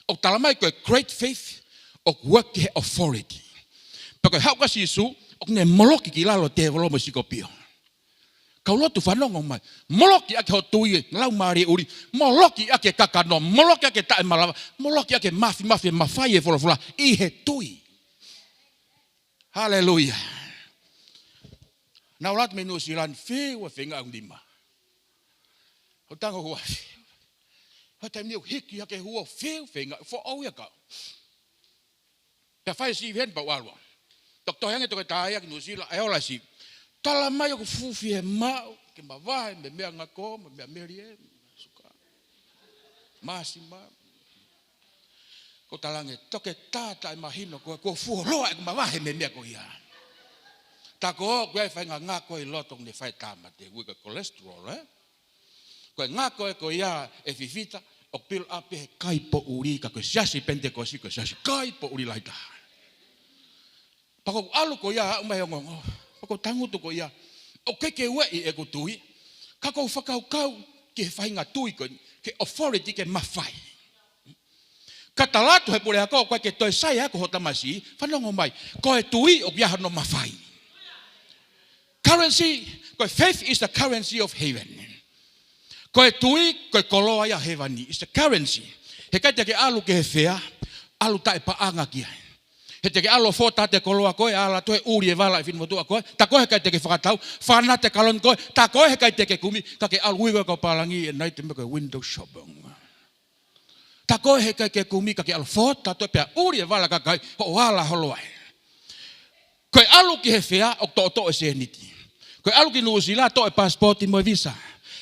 S3: O talamai koe great faith. O work ki he authority. Pa koe hauka si isu. O ne moloki ki lalo te walomo siko pio. Kau lotu whanongo mai. Moloki ake ho tui lau maari uri. Moloki ake kakano. Moloki ake tae malawa. Moloki ake mafi mawhai e wholofula. I he tui. Hallelujah. Nau rat menu siran whiwa whenga ang lima. Ho tango hua. Ho taim niu hiki hake hua whenga. Fo au ia kau. Pea whai si ven pa walwa. Tok tohenga toke tāia ki nusila. E ola si. Tala mai o ku fufi he mau. Ke ma wahe me mea ngako. Me mea meri e. Suka. Masi ma. Ko talange toke tāta e mahino. Ko fuho loa e ku ma wahe me mea ko ia. Ta ko o kwe whainga ngako i lotong ne whai tāmate. Wika cholesterol Koe ngako e ko ia e fifita. O pil ape he kaipo uri. Ka koe siasi pentekosi. Koe siasi kaipo uri laita. Pako alu ko ia umai ongongo. Pako tangutu ko ia. O keke wei e ko tui. Kako whakau kau ke whainga tui ko. Ke authority ke mawhai. Katalatu he pure hako. Koe ke toi sai hako hotamasi. Whanongo mai. Koe tui o biaha no mawhai. Currency. Koe faith is the currency of heaven. Koe tui, koe koloa ia hewani. It's the currency. He kai teke alu ke he whea. Alu tae paanga kia. He teke alo fota te koloa koe. Ala toe uri e wala e whinumotua koe. Ta koe he kai teke whakatau. Whana te kalon koe. Ta koe he kai teke kumi. Ka ke alu uiwa kau palangi. E nai te me koe window shopping. Ta koe he kai ke kumi. Ka ke alu fota toe pia uri e wala kakai. Ho wala holoai. Koe alu ki he fea o to e se niti. Koe alu ki New Zealand to e passporti mo visa.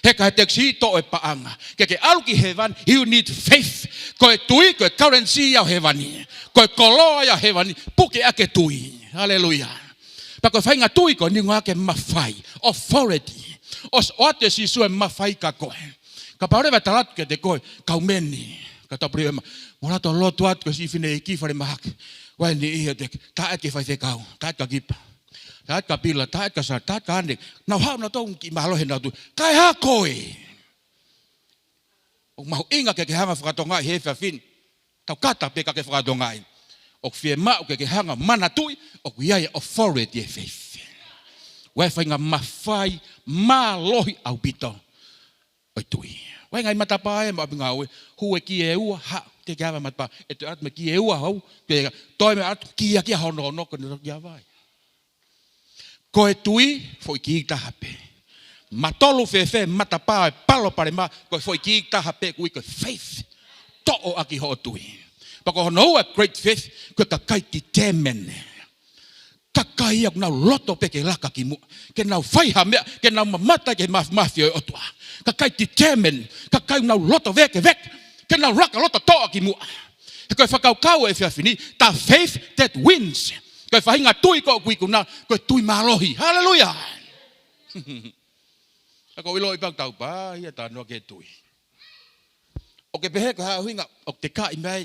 S3: Heka he teksi to e paanga. Ke alu ki heaven, you need faith. Koe tui, koe currency ya hevani. Koe koloa ya hevani. Puke ake tui. Hallelujah. Pa koe whainga tui ko ni ngā ke mawhai. Authority. Os oate si sue mawhai ka koe. Ka paurewa talatu ke te koe. Kaumeni. Ka tapuri ema. Mora to lotu atu ko si fine e kifare mahake. Wai ni ia te. Ta ake whai whekau. Ta ake kipa. Ta ake pila. Ta ake sa. Ta ake ane. Nau hau na tau ki mahalohe na tu. Kai ha koe. O mahu inga ke hanga whakatongai he whiawhin. Tau kata pe ka ke whakatongai. O whie mau ke hanga mana tui. O kuiai authority e faith. Wai whainga mawhai lohi au pito. Oi tui. Wai ngai matapa e ma binga oe. Hu e ki e ua ha. Te kia matapa. E te atu me ki e ua hau. Toi me atu kia hono hono ko ni kia vai. Ko e tui foi ki tahape. Matolu fefe matapa e palo pare ma. Ko foi ki tahape kui ko faith. To'o aki ho tui. Pako hono a great faith. Ko kakai ki temene. Kakai ak nau loto pe ke laka ki mu. Ke nau whaiha mea. Ke nau mamata ke mafia o tua. Kakai ti temen. Kakai nau loto veke vek. Ke nau raka loto toa ki mu. Koe whakau kau e whiawhini. Ta faith that wins. Koe whahinga tui ko kui kuna. Koe tui malohi. Hallelujah. Ako ilo ipang tau pa. Ia ta noa ke tui. O ke pehe ko hao hinga. O te ka i mai.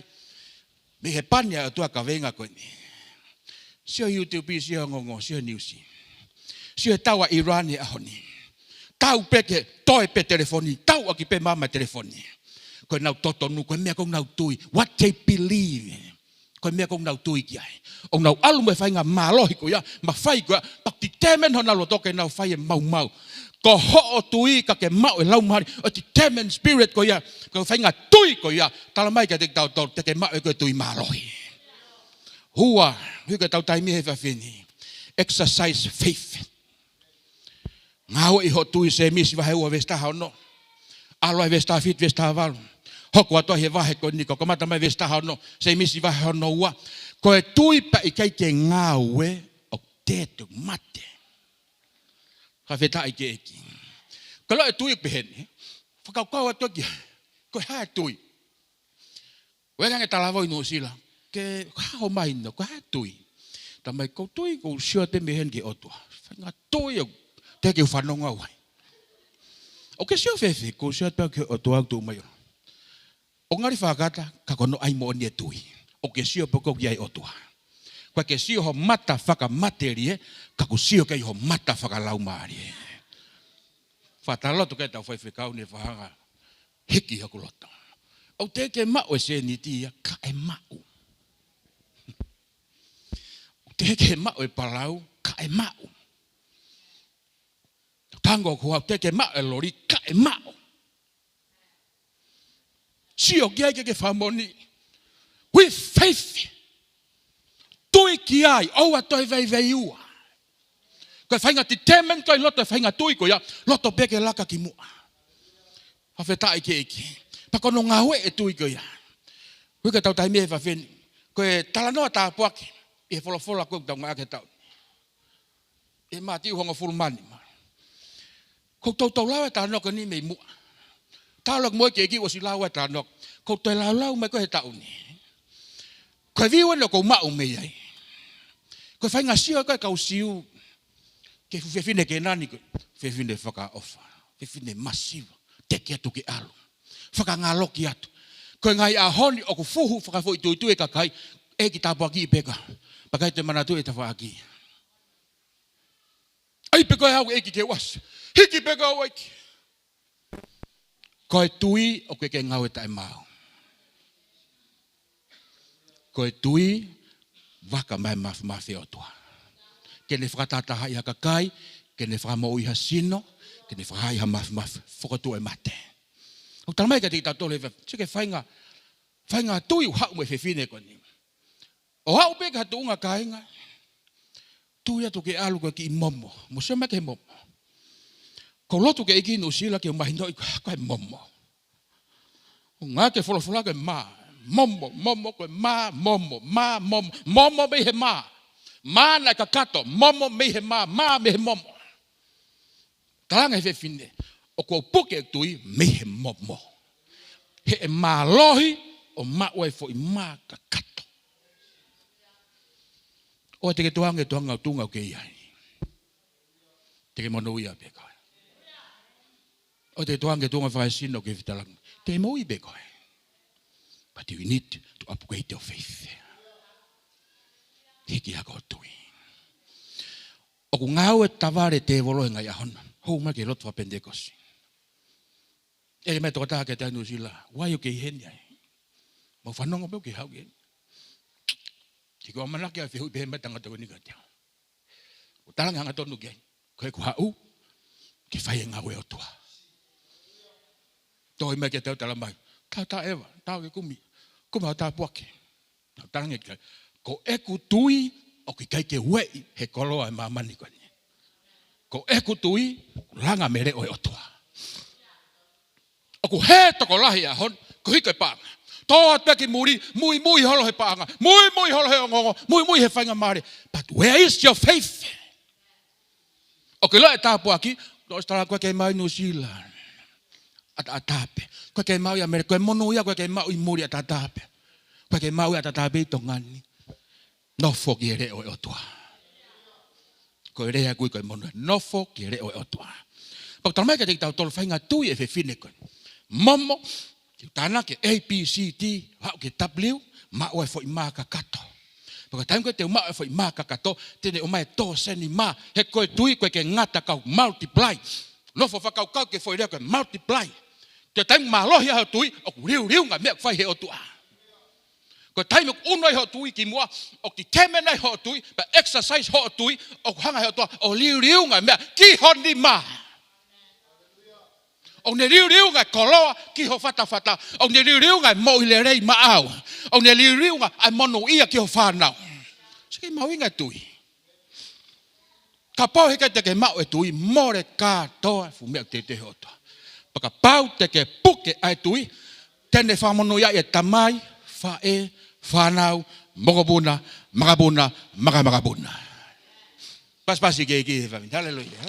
S3: Me he pania o tua ka venga koe ni. Sio YouTube, sio ngongo, sio newsi. Sio tawa Iran e ahoni. Tau peke, toi pe telefoni. Tau aki pe mama telefoni. Koe nau totonu, koe mea kong nau tui. What they believe. Koe mea kong nau tui ki ai. O nau alu me whainga malohi ko ia. Ma whai ko ia. Pak ti temen ho nalo toke nau whai e mau. Ko ho o tui ka ke mau e lau mahari. O ti temen spirit ko ia. Ko whainga tui ko ia. Tala mai ka te tau tau. Te ke mau e koe tui malohi. Hua, huika tau taimi he whawhini. Exercise faith. Ngāo i ho tui se misi wahe ua vestaha ono. Aloa vestaha fit vestaha walu. Hoko atoa he wahe ko niko. Komata mai vestaha ono. Se misi wahe ono ua. Ko e tui pa i kai ke ngāo e o tetu mate. Ka wheta i ke eki. Ko lo e tui peheni. Whakau kau atoa ki. Ko hae tui. Wekange talavoi no sila. Ke hao mai no ko hatui ta mai ko tui ko sio te mehen ke otua nga tui te ke whanonga wai o ke sio fefe ko sio te ke otua tu mai o ngari whakata ka kono ai mo ni tui o ke sio poko ki ai otua ko ke sio ho mata whaka materie ka ko sio ke ho mata whaka lau maari whatalo to ke tau whai kau ni whanga hiki hakulota o te ke mao se ni tia ka e mao te ke mau e palau, ka e mau. Tango kua, te ke mau e lori, ka e mau. Sio kia ke whamoni. With faith. Tui ki ai, oua toi vei ua. Koe whainga ti temen, koe loto e whainga tui ko ia, loto beke laka ki mua. Hawhetai ke eki. Pakono ngā hue e tui ko ia. Huika tau taimi e whawheni. Koe talanoa tā puake. E wholofola koe tau ngā ke tau. E māti uhonga fulmani. Kou tau lawa tā noka ni mei mua. Tā lak moe ke eki o si lawa tā noka. Kou tau lau mai koe he tau ni. Koe viwa no kou mau mei ai. Koe whainga sio koe kau siu. Ke whewhine ke nani koe. Whewhine whaka ofa. Whewhine masiwa. Teke atu ke alu. Whaka ngā loki atu. Koe ngai a honi o ku fuhu whaka fo i tui kakai. E ki tāpua ki i peka. Pakai te manatu e tawha aki. Ai peko e hau e ki te was. Hiki peko au eki. Koe tui o koe ke ngau e tae mau. Koe tui waka mai mawhi o tua. Kene whakatataha i haka kai. Kene whakamau i ha sino. Kene whakahai ha mawhi whakatu e mate. O talamai ka te tatole tike whainga. Whainga tui u hau me whewhine koni. O hau peka hatu unga kainga. Tui atu ke alu koe ki i momo. Musema ke momo. Ko lotu ke iki nusila ke umahinoi koe momo. O ngā ke wholofula koe maa. Momo, momo koe maa, momo, maa, momo. Momo be he maa. Mana ka kato, momo mehe ma mehe momo. Talanga he fine. O ko puke tui mehe momo. He e malohi o mawai fo i ma ka kato. O te ke tuanga tunga o ke iai. Te ke mono ia pe koe. O te tuanga whaesino ke whitalang. Te mo i pe koe. But you need to upgrade your faith. Hiki hako tui. O ku ngau e taware te volo ngai ahona. Hou ma ke lotu wa pentekosi. E me toko taha ke te anu sila. Wai o ke iheni ai. Mau whanonga peo ke hau ke. Ki kua manake a whihui pehe metanga toko nika te. O talanga hanga tonu ke. Koe ku hau. Ke whai e ngau e o tua. Toi me ke tau talamai. Tau ta ewa. Tau ke kumi. Kuma o ta puake. Tau talanga ke. Ko eku tui. O ki kai ke wei. He koloa e mamani koe. Ko eku tui. Langa mere o e o tua. O ku he toko lahi a hon. Ko hiko e panga. Toa peki muri. Mui holo he panga. Mui holo he ongongo. Mui he whainga maare. But where is your faith? O ke loa e tāpua ki. Nois tala koe kei mai New Zealand. Ata atape. Koe kei mau i Amerika. Koe monu ia koe kei mau i muri ata atape. Koe kei mau i ata atape i Tongan. Nofo ki ere o e otua. Koe rea kui koe monu. Nofo ki ere o e otua. Pau tala mai ka te ki tau tolo whainga tui e whiwhine koe. Momo. Ki tāna ke A, B, C, D. Hau ke W. Mao e fo i maa ka kato. Paka taim koe te umao e fo i maa ka kato. Tene umae tō seni maa. He koe tui koe ke ngata kau multiply. Nofo whakau kau ke fo i rea koe multiply. Te taim malohi a tui. O ku riu ngā mea kwhai he o tua. Ko taim o unoi ho tui ki mua. O ki kemenai ho tui. Pa exercise ho tui. O ku hanga he o tua. O riu ngā mea. Ki honi maa. O ne riu ngai koloa ki ho whata. O ne riu ngai mo i le rei maau. O ne riu ngai ai mono ia ki ho whanau. Siki mau ingai tui. Ka pau heke te ke mau e tui. More kātoa fu mea te ho toa. Paka pau te ke puke ai tui. Tene whamono ia e tamai. Whae, whanau, mogobuna, magabuna. Paspasi ke he whamin. Hallelujah.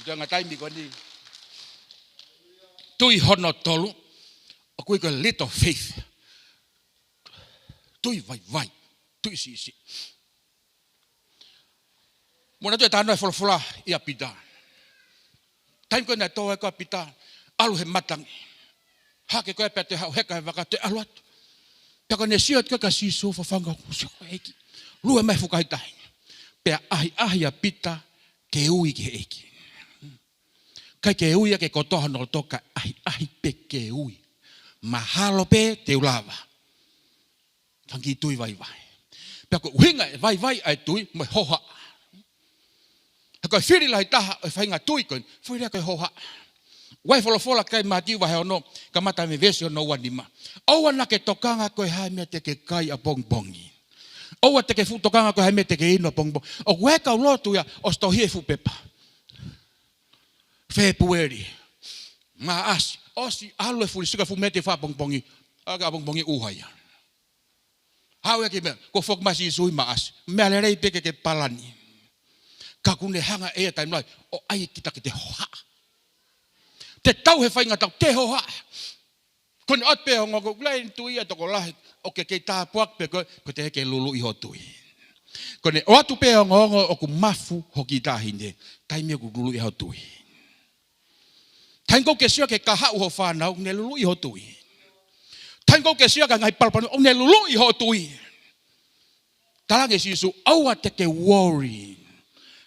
S3: Nga taimi ko ni. Tui hono tolu, o kui ko little faith. Tui vai, tui si. Mona tui tāna e wholawhola i a pita. Taim koe nei tō e koe pita, alu he matangi. Hake koe pia te hau heka he waka te alu atu. Pia koe ne siot koe ka siso whawhanga kusoko eki. Lue mai whukahitai. Pia ahi a pita ke ui ki he eki. Kai ke ui a ke kotoha no toka ahi pe ke ui. Mahalo pe te ulawa. Tangi tui vai. Pea ko uhinga e vai ai tui mo hoha. Ha koe whiri lai taha e whainga tui koe. Whiri a koe hoha. Wai wholofola kai mātiu wahe ono. Ka mata me vesi ono wanima. Owa na ke tokanga koe hai mea te ke kai a bongbongi. Owa te ke fu tokanga koe hai mea te ke ino a bongbongi. O weka ulotu ia o stohie fu pepa. February. Ngā asi. Osi alu e furi sika fu mete wha bongbongi. Aga bongbongi uhaya. Hau e ki mea. Ko fok masi isui ma asi. Mea le rei peke ke palani. Ka kune hanga ea taim lai. O ai kita ki te hoha. Te tau he whainga tau. Te hoha. Kone ot pe hongo ko. Lein tui e toko lahi. O ke kei tā puak pe koe. Ko te heke lulu iho tui. Kone o atu pe hongo o ku mafu hoki tāhine. Taimia ku lulu iho tui. Taingo ke sia ke kahau ho whanau, ne lulu i ho tui. Taingo ke sia ka ngai palpanu, o ne lulu i ho tui. Talange sisu, aua te ke worry.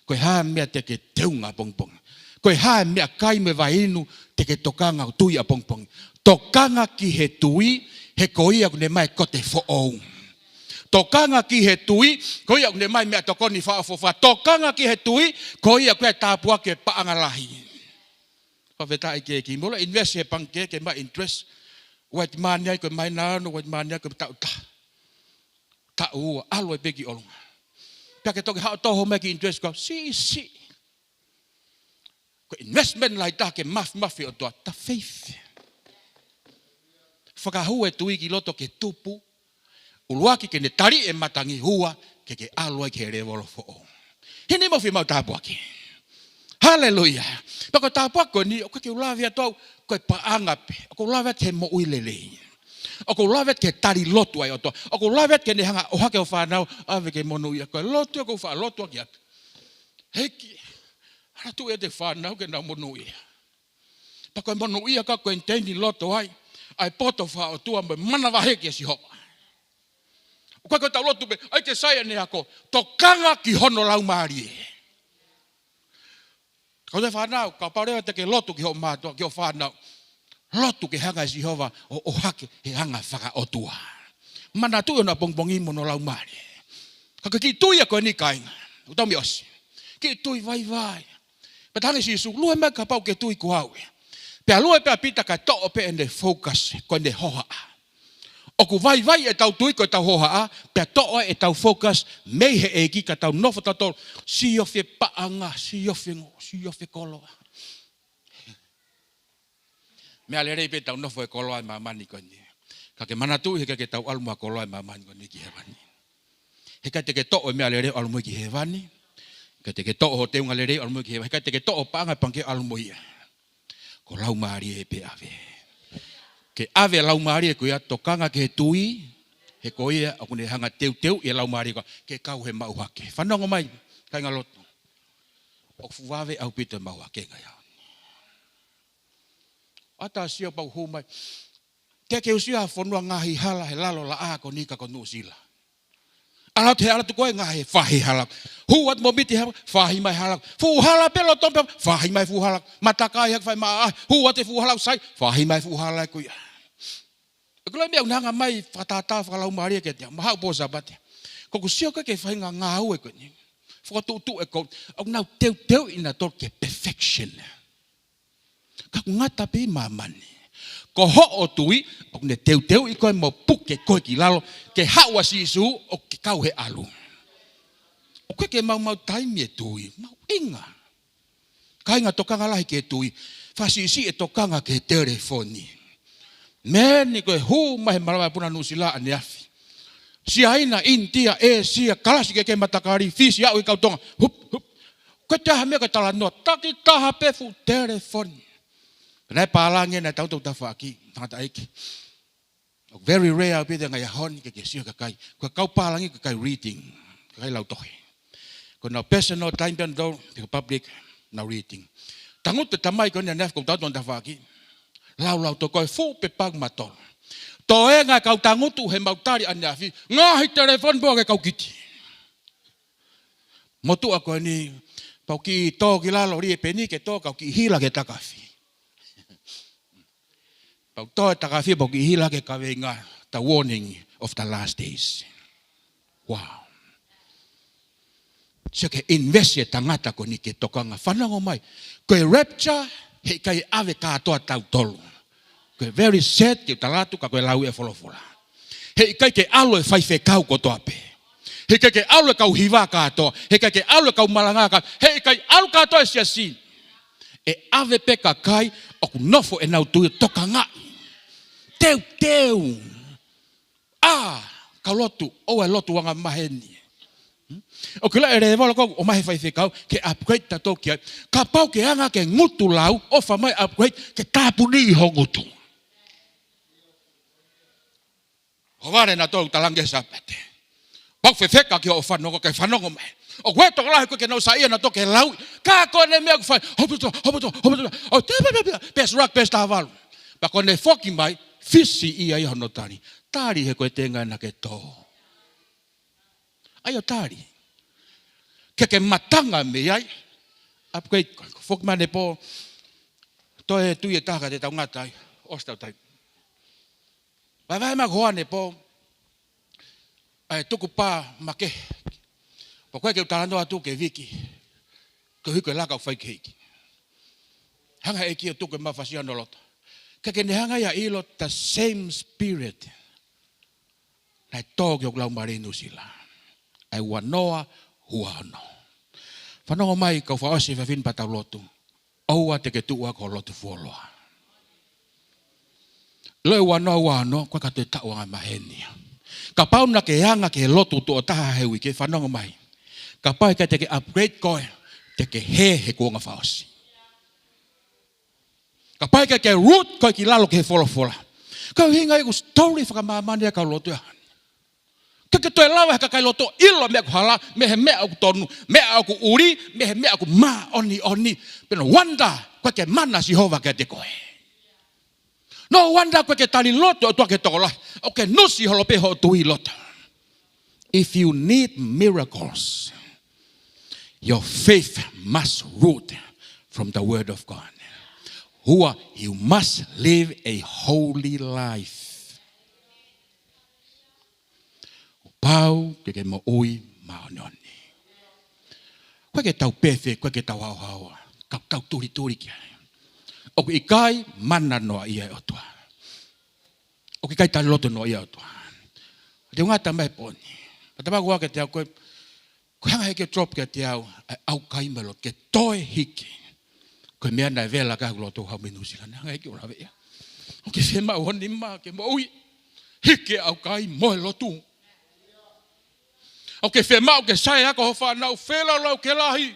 S3: Koe haa mea te ke teunga pongpong. Koe haa mea kai me vainu te ke tokanga o tui a pongpong. Tokanga ki he tui, he koia kune mai kote fo ou. Tokanga ki he tui, koia kune mai mea tokoni wha fofa. Tokanga ki he tui, koia kue tāpua ke paangalahi. Paveta ai ke ki mola invest he panke ke ma interest wat mania ko mai na no wat mania ko ta u alo e begi olunga pa ke to ha to ho me ki interest ko si ko investment lai ta ke maf o to ta faith faka hu e tui ki loto ke tupu Uluaki ke ne tari e matangi hua ke aloi ke revolo fo. Hini mo fi mau tapuaki. Haleluya. Pako tapuako ni o ke ulavia tau ko paangape. Ko ulavia ke mo uilele. O lavet ke tari lotu ai oto. O lavet ke ne hanga o hake o whanau ave ke monu ia ko lotu ko wha lotu ki atu. Heki. Ana tu e te whanau ke na monu ia. Pako monu ia ka ko entendi lotu ai. Ai poto wha o tua mo mana waheki e si hoa. O ko tau lotu be ai te saia ne ako to kanga ki hono lau maari e. Ko te whanau ka pareo te ke lotu ki ho mātua ki ho whanau. Lotu ke hanga si hova o hake he hanga whaka o tua. Mana tu na pongpongi mo no lau mare. Kaka ki tui a koe ni kainga. Utami osi. Ki tui vai vai. Patangi si su lue meka pau ke tui kuhaue. Pea lue pea pita ka to pe ende focus koe ende hoha a. Oku vai vai e tau tui koe tau hoha a. Pea to e tau focus mei he e ki ka tau nofo tatol. Si ofe paanga, si ofe ngo, si ofe koloa. Mea le rei pe tau nofo e koloa e mamani koe ni. Ka ke manatu he ke tau aluma koloa e mamani koe ni ki hewani. He ka te ke to'o e mea le rei alumoi ki hewani. Ka te ke to'o ho teunga le rei alumoi ki hewani. He ka te ke to'o paanga pange alumoi ia. Ko lau maari e pe ave. Ke ave lau maari e kuia tokanga ke he tui. He ko ia aku ne hanga teu e lau maari ko. Ke kau he mau hake. Whanongo mai. Kai ngā lotu. O fuwave au pita mau hake ngai au. Ata sio pau humai. Ke usia fonua ngahi hala he lalo la a ko nika ko nu sila. Ala te ala tu koe ngahi fahi hala. Huat momiti hala fahi mai hala. Fu hala pelo tompe fahi mai fu hala. Matakai hak fai ma huat e fu hala sai fahi mai fu hala ku ya. Ko le nanga mai fatata falau mari ke te ma po sabate. Ko sio ke fai nga ngau e ko ni. Fo tu e ko au teu ina to ke perfection. Ka ngata pe mamani. Ko ho o tui, o ne teu i koe mo puke koe ki lalo, ke hawa si isu o ke kau he alu. O koe ke mau taimi e tui, mau inga. Ka inga tokanga lahi ke tui, fasisi e tokanga ke telefoni. Meni koe hu mahe malawa puna nusila ane afi. Sia ina intia e sia kalasi ke matakari, fisi au i kau tonga, hup. Koe taha mea ka tala noa, taki taha pefu telefoni. Nai palange na tau tawaki tangata aiki. Very rare pita ngai hon ke sio kai. Ko kau palange kai reading. Kai lau tohe. Ko na personal time pen do public na reading. Tangut tamai ko na nef ko tau tawaki. Lau to ko fu pe pag matol. To e nga kau tangutu he mautari anafi. Ngahi telefon bo ke kau kiti. Motu ako ni pau ki to ki lalo ri peni ke to kau ki hila ke takafi. Pau toi takafi pau ki hila ke kawenga the warning of the last days. Wow. So ke invest ye tangata ko ni ke tokanga whanango mai. Ko e rapture he kai ave katoa tau tolu. Ko e very sad ke talatu ka ko e lau e folofola. He kai ke alo e whaife kau ko toape. He kai ke alo e kau hiva katoa. He kai ke alo e kau malanga katoa. He kai alo katoa e siasi. E ave peka kai oku nofo e nau tui toka ngai. Teu. Ka lotu. O e lotu wanga maheni. O kila e rewa lako o mahe whaife kau ke upgrade tato ki ai. Ka pau ke anga ke ngutu lau o whamai upgrade ke tāpuni ho ngutu. O ware na tau talange sapate. Pau whewheka ki o whanongo ke whanongo mai. O kwe toka lahi koe ke nau saia na toke lau. Ka kone mea ku whai. Hoputo. O te pes rak pes tāwalu. Pa kone whoki mai. Fisi ia i hono tari. Tari he koe tenga na ke tō. Ai o tari. Ke matanga me ai. Apkei, whoki mane po. Tō e tui e taka te tau ngatai. Ostau tai. Vai mak hoane po. Ai tuku pā make. Po koe ke utarando atu ke viki. Ke hui koe laka whai ke hiki. Hanga e kia tuku e mawhasi anolota. Ka ne hanga ya ilo the same spirit. Nai tōki o klau marinu sila. Ai wanoa huano. Whanongo mai kau whaosi whawhin patau lotu. Oua te ke tua ko lotu fuoloa. Loi wanoa wano kwa ka te tau anga mahenia. Ka pau na ke anga ke lotu to taha hewi ke whanonga mai. Ka pau ka te ke upgrade koe, te ke he kuonga whaosi. Ka pau ka ke root koe ki lalo ke wholofola. Ka hinga iku story whakamamani a ka lotu ya. Ka ke toi lawa ka kai loto ilo mea ku hala, mehe mea aku tonu, mea aku uri, mehe mea aku ma oni. Pena wanda koe ke mana si hova ke te koe. No wanda koe ke tali loto o tua ke tokola. O ke nusi holope ho tui loto. If you need miracles, your faith must root from the word of God. Hua, you must live a holy life. Pau ke mo ui maononi. Koe ke tau pefe, koe ke tau hau. Kau turi kia. O ke ikai mana noa ia o tua. O ke kai tali loto noa ia o tua. Te ngata mai poni. Pata magu wake te au koe hanga heke drop ke te au kai melot ke toe hiki. Koe mea nai vela ka loto hau minu sila. Hanga heke ora vea. O ke whema honi maa ke mo ui. Hike au kai moe lotu. O ke whema o ke sae ako ho whanau. Whela lau ke lahi.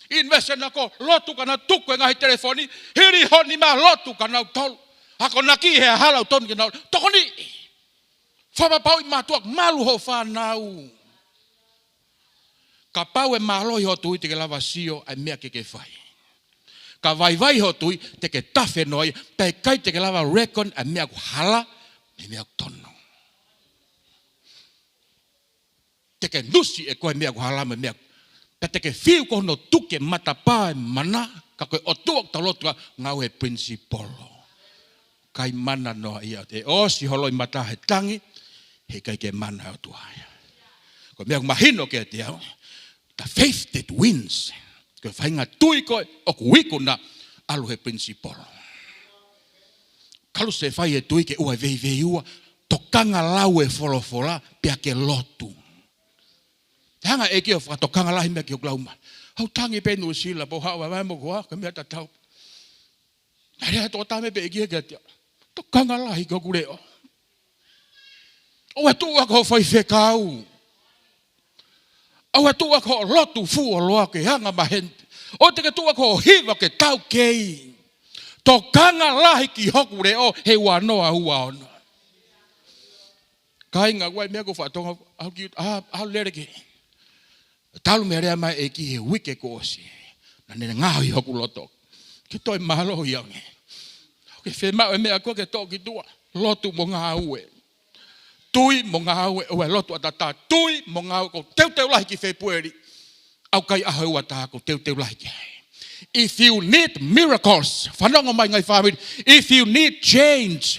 S3: Invesen ako lotu kana tuku e ngahi telefoni. Hiri honi maa lotu kana tolu. Ako naki he halau tonu ke nau. Tokoni. Whamapau i matuak malu ho whanau. Ka pau e maloi ho tui te ke lava sio ai mea ke whai. Ka vai ho tui te ke tafe noi. Pei kai te ke lava rekon ai mea ku hala. Me mea ku tono. Te ke nusi e koe mea ku hala me mea ku. Ka te ke whiu ko no tuke matapā e mana. Ka koe o tuak talotua ngau he principolo. Kai mana noa ia te osi holoi mata he tangi. He kai ke mana o tuaya. Ko mea ku mahino ke te au. The faith that wins. Ko whainga tui koe o ku wikuna alu he principolo. Kalu se whai e tui ke ua vei ua. Tokanga lau e wholofola pia ke lotu. Te hanga e kia whakatokanga lahi mea ki o glauma. Hau tangi penu sila po hawa mai mo kua ka mea tatau. Rea tō tame pe e kia kia tia. Tokanga lahi ko kureo. O e tua ko whai whekau. O e tua ko lotu fu o loa ke hanga mahente. O te ke tua ko hiva ke tau kei. Tokanga lahi ki hoku reo he wanoa hua ono. Kainga wai mea ko whatonga au lere ke. Talu mea rea mai e ki he wike ko osi. Na nene ngahi hoku loto. Ki toi mahalo hiange. Ke whemau e mea koe ke toki tua. Lotu mo ngā ue. Tui mo ngā ue. Ue lotu atata. Tui mo ngā ue. Ko teu lahi ki whepueri. Au kai aha ua taha ko teu lahi ki. If you need miracles. Whanonga mai ngai whamiri. If you need change.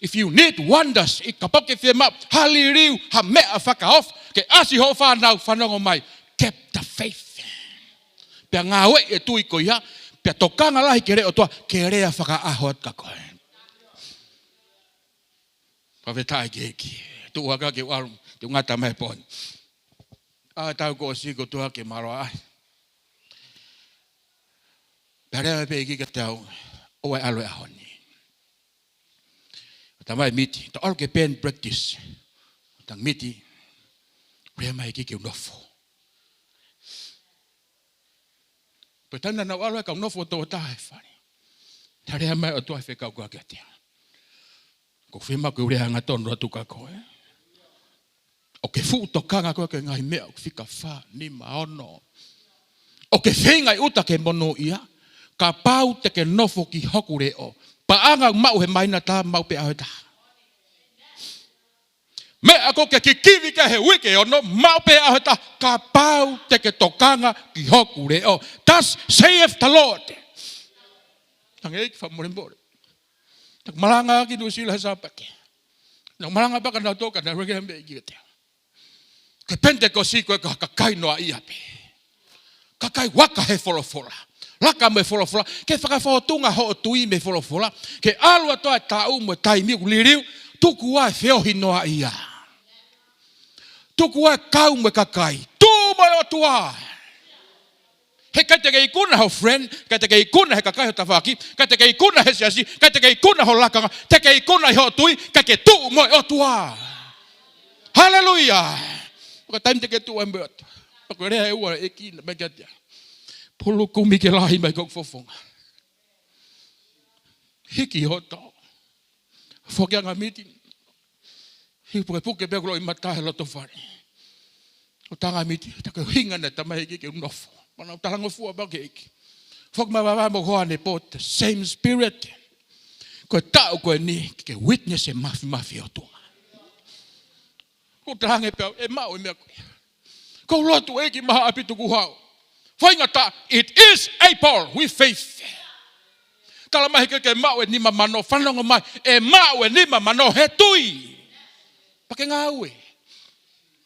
S3: If you need wonders. I ka poke whemau. Hali riu. Ha mea whakaof. Ke asi ho whanau. Whanonga mai. Keep the faith. Pea ngā ue e tui ko ia. Pea tokanga lahi ke reo toa. Ke rea whakaahot ka koe. Pawhetai ke eki. Tu waka ke warum. Tu ngata mai poni. Tau ko siko tua ke maroa ai. Pea rea pe eki ka tau. Oe aloe ahoni. Tamai miti. Ta alo ke pen practice. Tang miti. Rea mai eki ke unofo. Petana na wala ka unofo to tae fani. Ta rea mai o tua whekau kua kia tia. Ko whima ko rea hanga tonu atu ka koe. O ke fu tokanga koe ke ngai mea. O whika wha ni maono. O ke whengai uta ke mono ia. Ka pau te ke nofo ki hoku reo. Paanga mau he maina tā mau pe ahe tā. Me ako ke kikiwi ke he wike ono mau pe ahe tā. Ka pau te ke tokanga ki hoku reo. Thus saith the Lord. Tang eik whamorembore. Tak malanga ki no sila sa pake. Nang malanga pa ka na toka na rege me ki te. Ke Pentecost ko ka kakai noa ia pe. Kakai waka he folofola. Laka me folofola. Ke whakawhotunga ho tui me folofola. Ke alua toa tau mo tai mi liriu. Tuku ai whiohi noa ia. Tuku ai kau me kakai. Tu mo o tua. He kai te kei kuna ho friend, kai te kei kuna he kakai ho tawhaki, kai te kei kuna he siasi, kai te kei kuna ho lakanga, te kei kuna ho tui, kai ke tu mo o tua. Hallelujah. Maka time te ke tu am beat. Maka rea e ua e ki na begatia. Pulu kumi ke lahi mai kok fofonga. Hiki hoto. Fokia nga meeting. Hipu ke puke pe ko i matahe loto fari. O tanga miti, taka hinga na tamai ki ke unofo. Mana talango fua ba ke iki. Fok ma baba mo hoane pot, same spirit. Ko tau ko ni ke witness e mafi o tua. Ko talange pe e mau e mea ko. Ko lotu e ki maha apitu ku hau. Fainga ta, it is April with faith. Kala mahi ke mau e ni mamano whanonga mai, e mau e ni mamano he tui. Pake ngau e.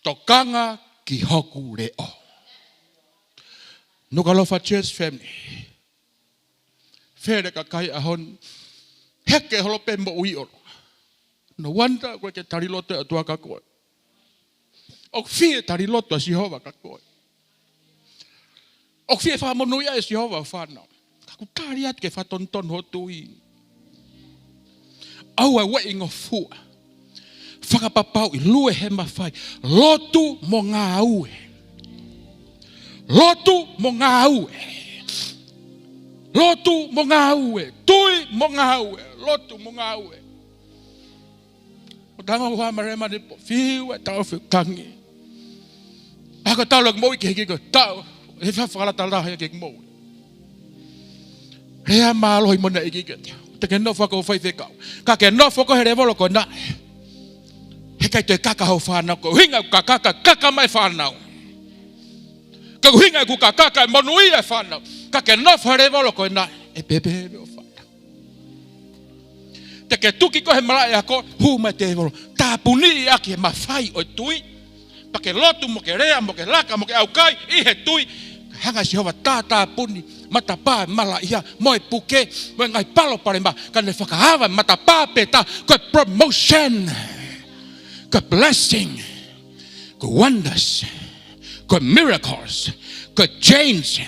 S3: Tokanga ki hoku reo. Nuku'alofa church family. Fere ka kai ahon. Heke holope mo ui oro. No wanda koe ke tariloto e atua ka koe. O fie tariloto a Jehova ka koe. O fie whamonuia e Jehova whanau. Kaku tari at ke whatonton ho tui. Au e weingo fua. Whakapapau i lue he mawhai. Lotu mo ngā ue. Lotu mo ngā ue. Lotu mo ngā ue. Tui mo ngā ue. Lotu mo ngā ue. O tanga hoa marema ni po. Whiu e tau whiu kangi. Aka tau lak mo i ke hiki ko tau. He whawhalata laha ke mo. Rea mālo i mona i ke tia. Te ke nofo ko whai whekau. Ka ke nofo ko he revolo ko nae. He kai te kaka hau whanau ko. Hinga ku kaka mai whanau. Ka hinga ku kaka e monui e whanau. Ka ke nofo he revolo ko nae. E bebe o whanau. Te ke tuki ko he marae ako. Huma te revolo. Tā puni i aki he mawhai o tui. Pa ke lotu mo ke rea mo ke laka mo ke aukai. I he tui. Hanga Jehova tā puni. Mata pā mala ia. Mo e puke. Mo e ngai palo pare ma. Ka ne whakahawa mata pā peta. Ko e promotion. Ko blessing. Ko wonders. Ko miracles. Ko change.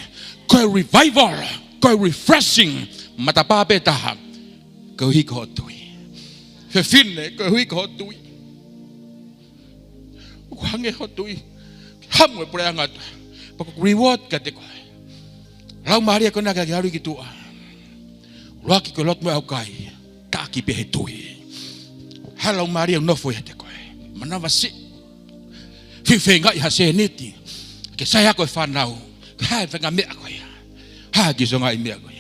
S3: Ko revival. Ko refreshing. Mata pā peta. Ko hiko tui. He fine. Ko hiko tui. Ko hange ho tui. Hamu e pure angatu. Pako reward ka te koe. Lau maria ko naga ki haru ki tua. Luaki ko lot mo au kai. Taki pe he tui. Halau maria nofo e te koe. Manawa si. Whiwhenga i ha se niti. Ke sai ako e whanau. Ke hae whenga mea koe. Hae ki songa i mea koe.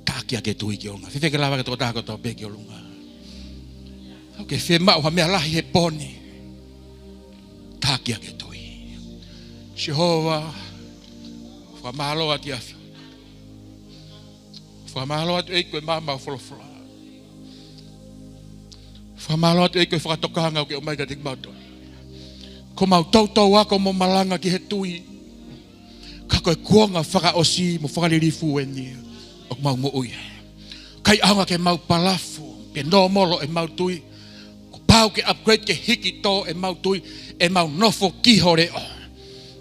S3: Taki a ke tui ki onga. Whiwhenga lawa ke toko tako tau pe ki olunga. Ke whemau ha mea lahi he poni. Taki a ke tui. Jehova, whamalo ati awhi. Whamalo atu e koe mama wholofula. Whamalo atu e koe whakatokanga o ke o mai ka tik mautoa. Ko mau tautau ako mo malanga ki he tui. Ka koe kuonga whakaosi mo whakalirifu e ni. O mau mo ui. Kai aunga ke mau palafu. Ke no molo e mau tui. Ko pau ke upgrade ke hiki to e mau tui. E mau nofo ki hore o.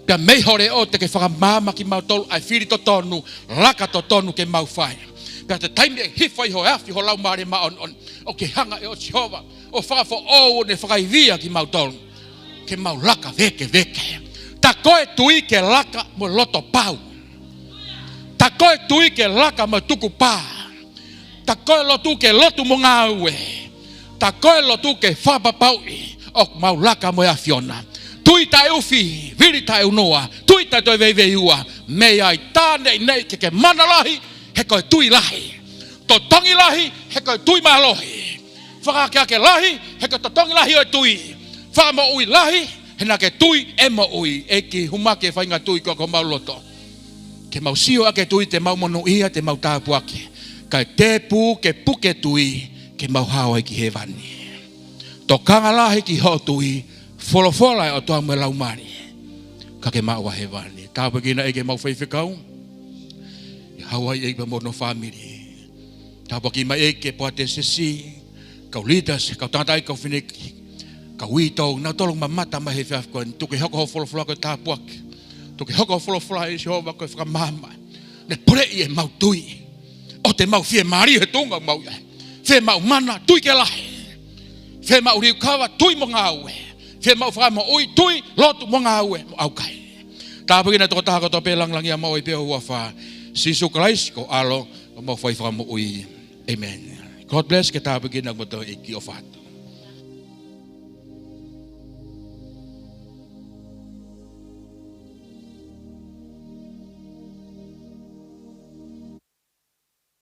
S3: Pia mei hore o te ke whakamama ki mau tolu. Ai whiri to tonu. Laka to tonu ke mau whai. Pia te taimi e hifai ho awhi ho lau maare ma on. O ke hanga e o Jehova. O whakafo o ne whakaivia ki mau tolu. Ke mau laka veke. Ta koe tui ke laka mo loto pau. Ta koe tui ke laka mo tuku pā. Ta koe lotu ke lotu mo ngā ue. Ta koe lotu ke whapapau i. O mau laka mo e awhiona. Tui tai ufi, viri tai unoa, tui tai toi vei ua, mei ai tānei nei ke mana lahi, he koe tui lahi. To tongi lahi, he koe tui mahalohi. Whakakeake lahi, he koe to tongi lahi o tui. Whamo ui lahi, he na ke tui e mo ui, e ki humake whainga tui ko mau loto. Ke mau sio ake tui, te mau mono ia, te mau tāpu ake. Kai te pu ke puke tui, ke mau hawa ki he vani. To kanga lahi ki ho tui, Wholofola e o toa me lau mani. Ka ke maua he wani. Tāpa kina e ke mau whaiwhikau. I Hawaii e pa mono family. Tāpa ki ma e ke poate sesi. Kau lidas, kau tātai kau whineki. Kau witau, nau tolong ma mata ma he whiawhikoa. Tuke hoko ho wholofola koe tāpuak. Tuke hoko ho wholofola e Jehova koe whakamama. Ne pure i e mau tui. O te mau whie maari he tunga mau ia. Whie mau mana, tui ke lahi. Whie mau riu kawa, tui mo ngā ue. Fia mau wha mo ui tui lotu mo ngā ue mo au kai. Tā pagina toko taha koto pelang lang ia mo oi pia hua wha. Sisu Christ ko alo mo whai wha mo ui. Amen. God bless ke tā pagina mo to iki o whatu.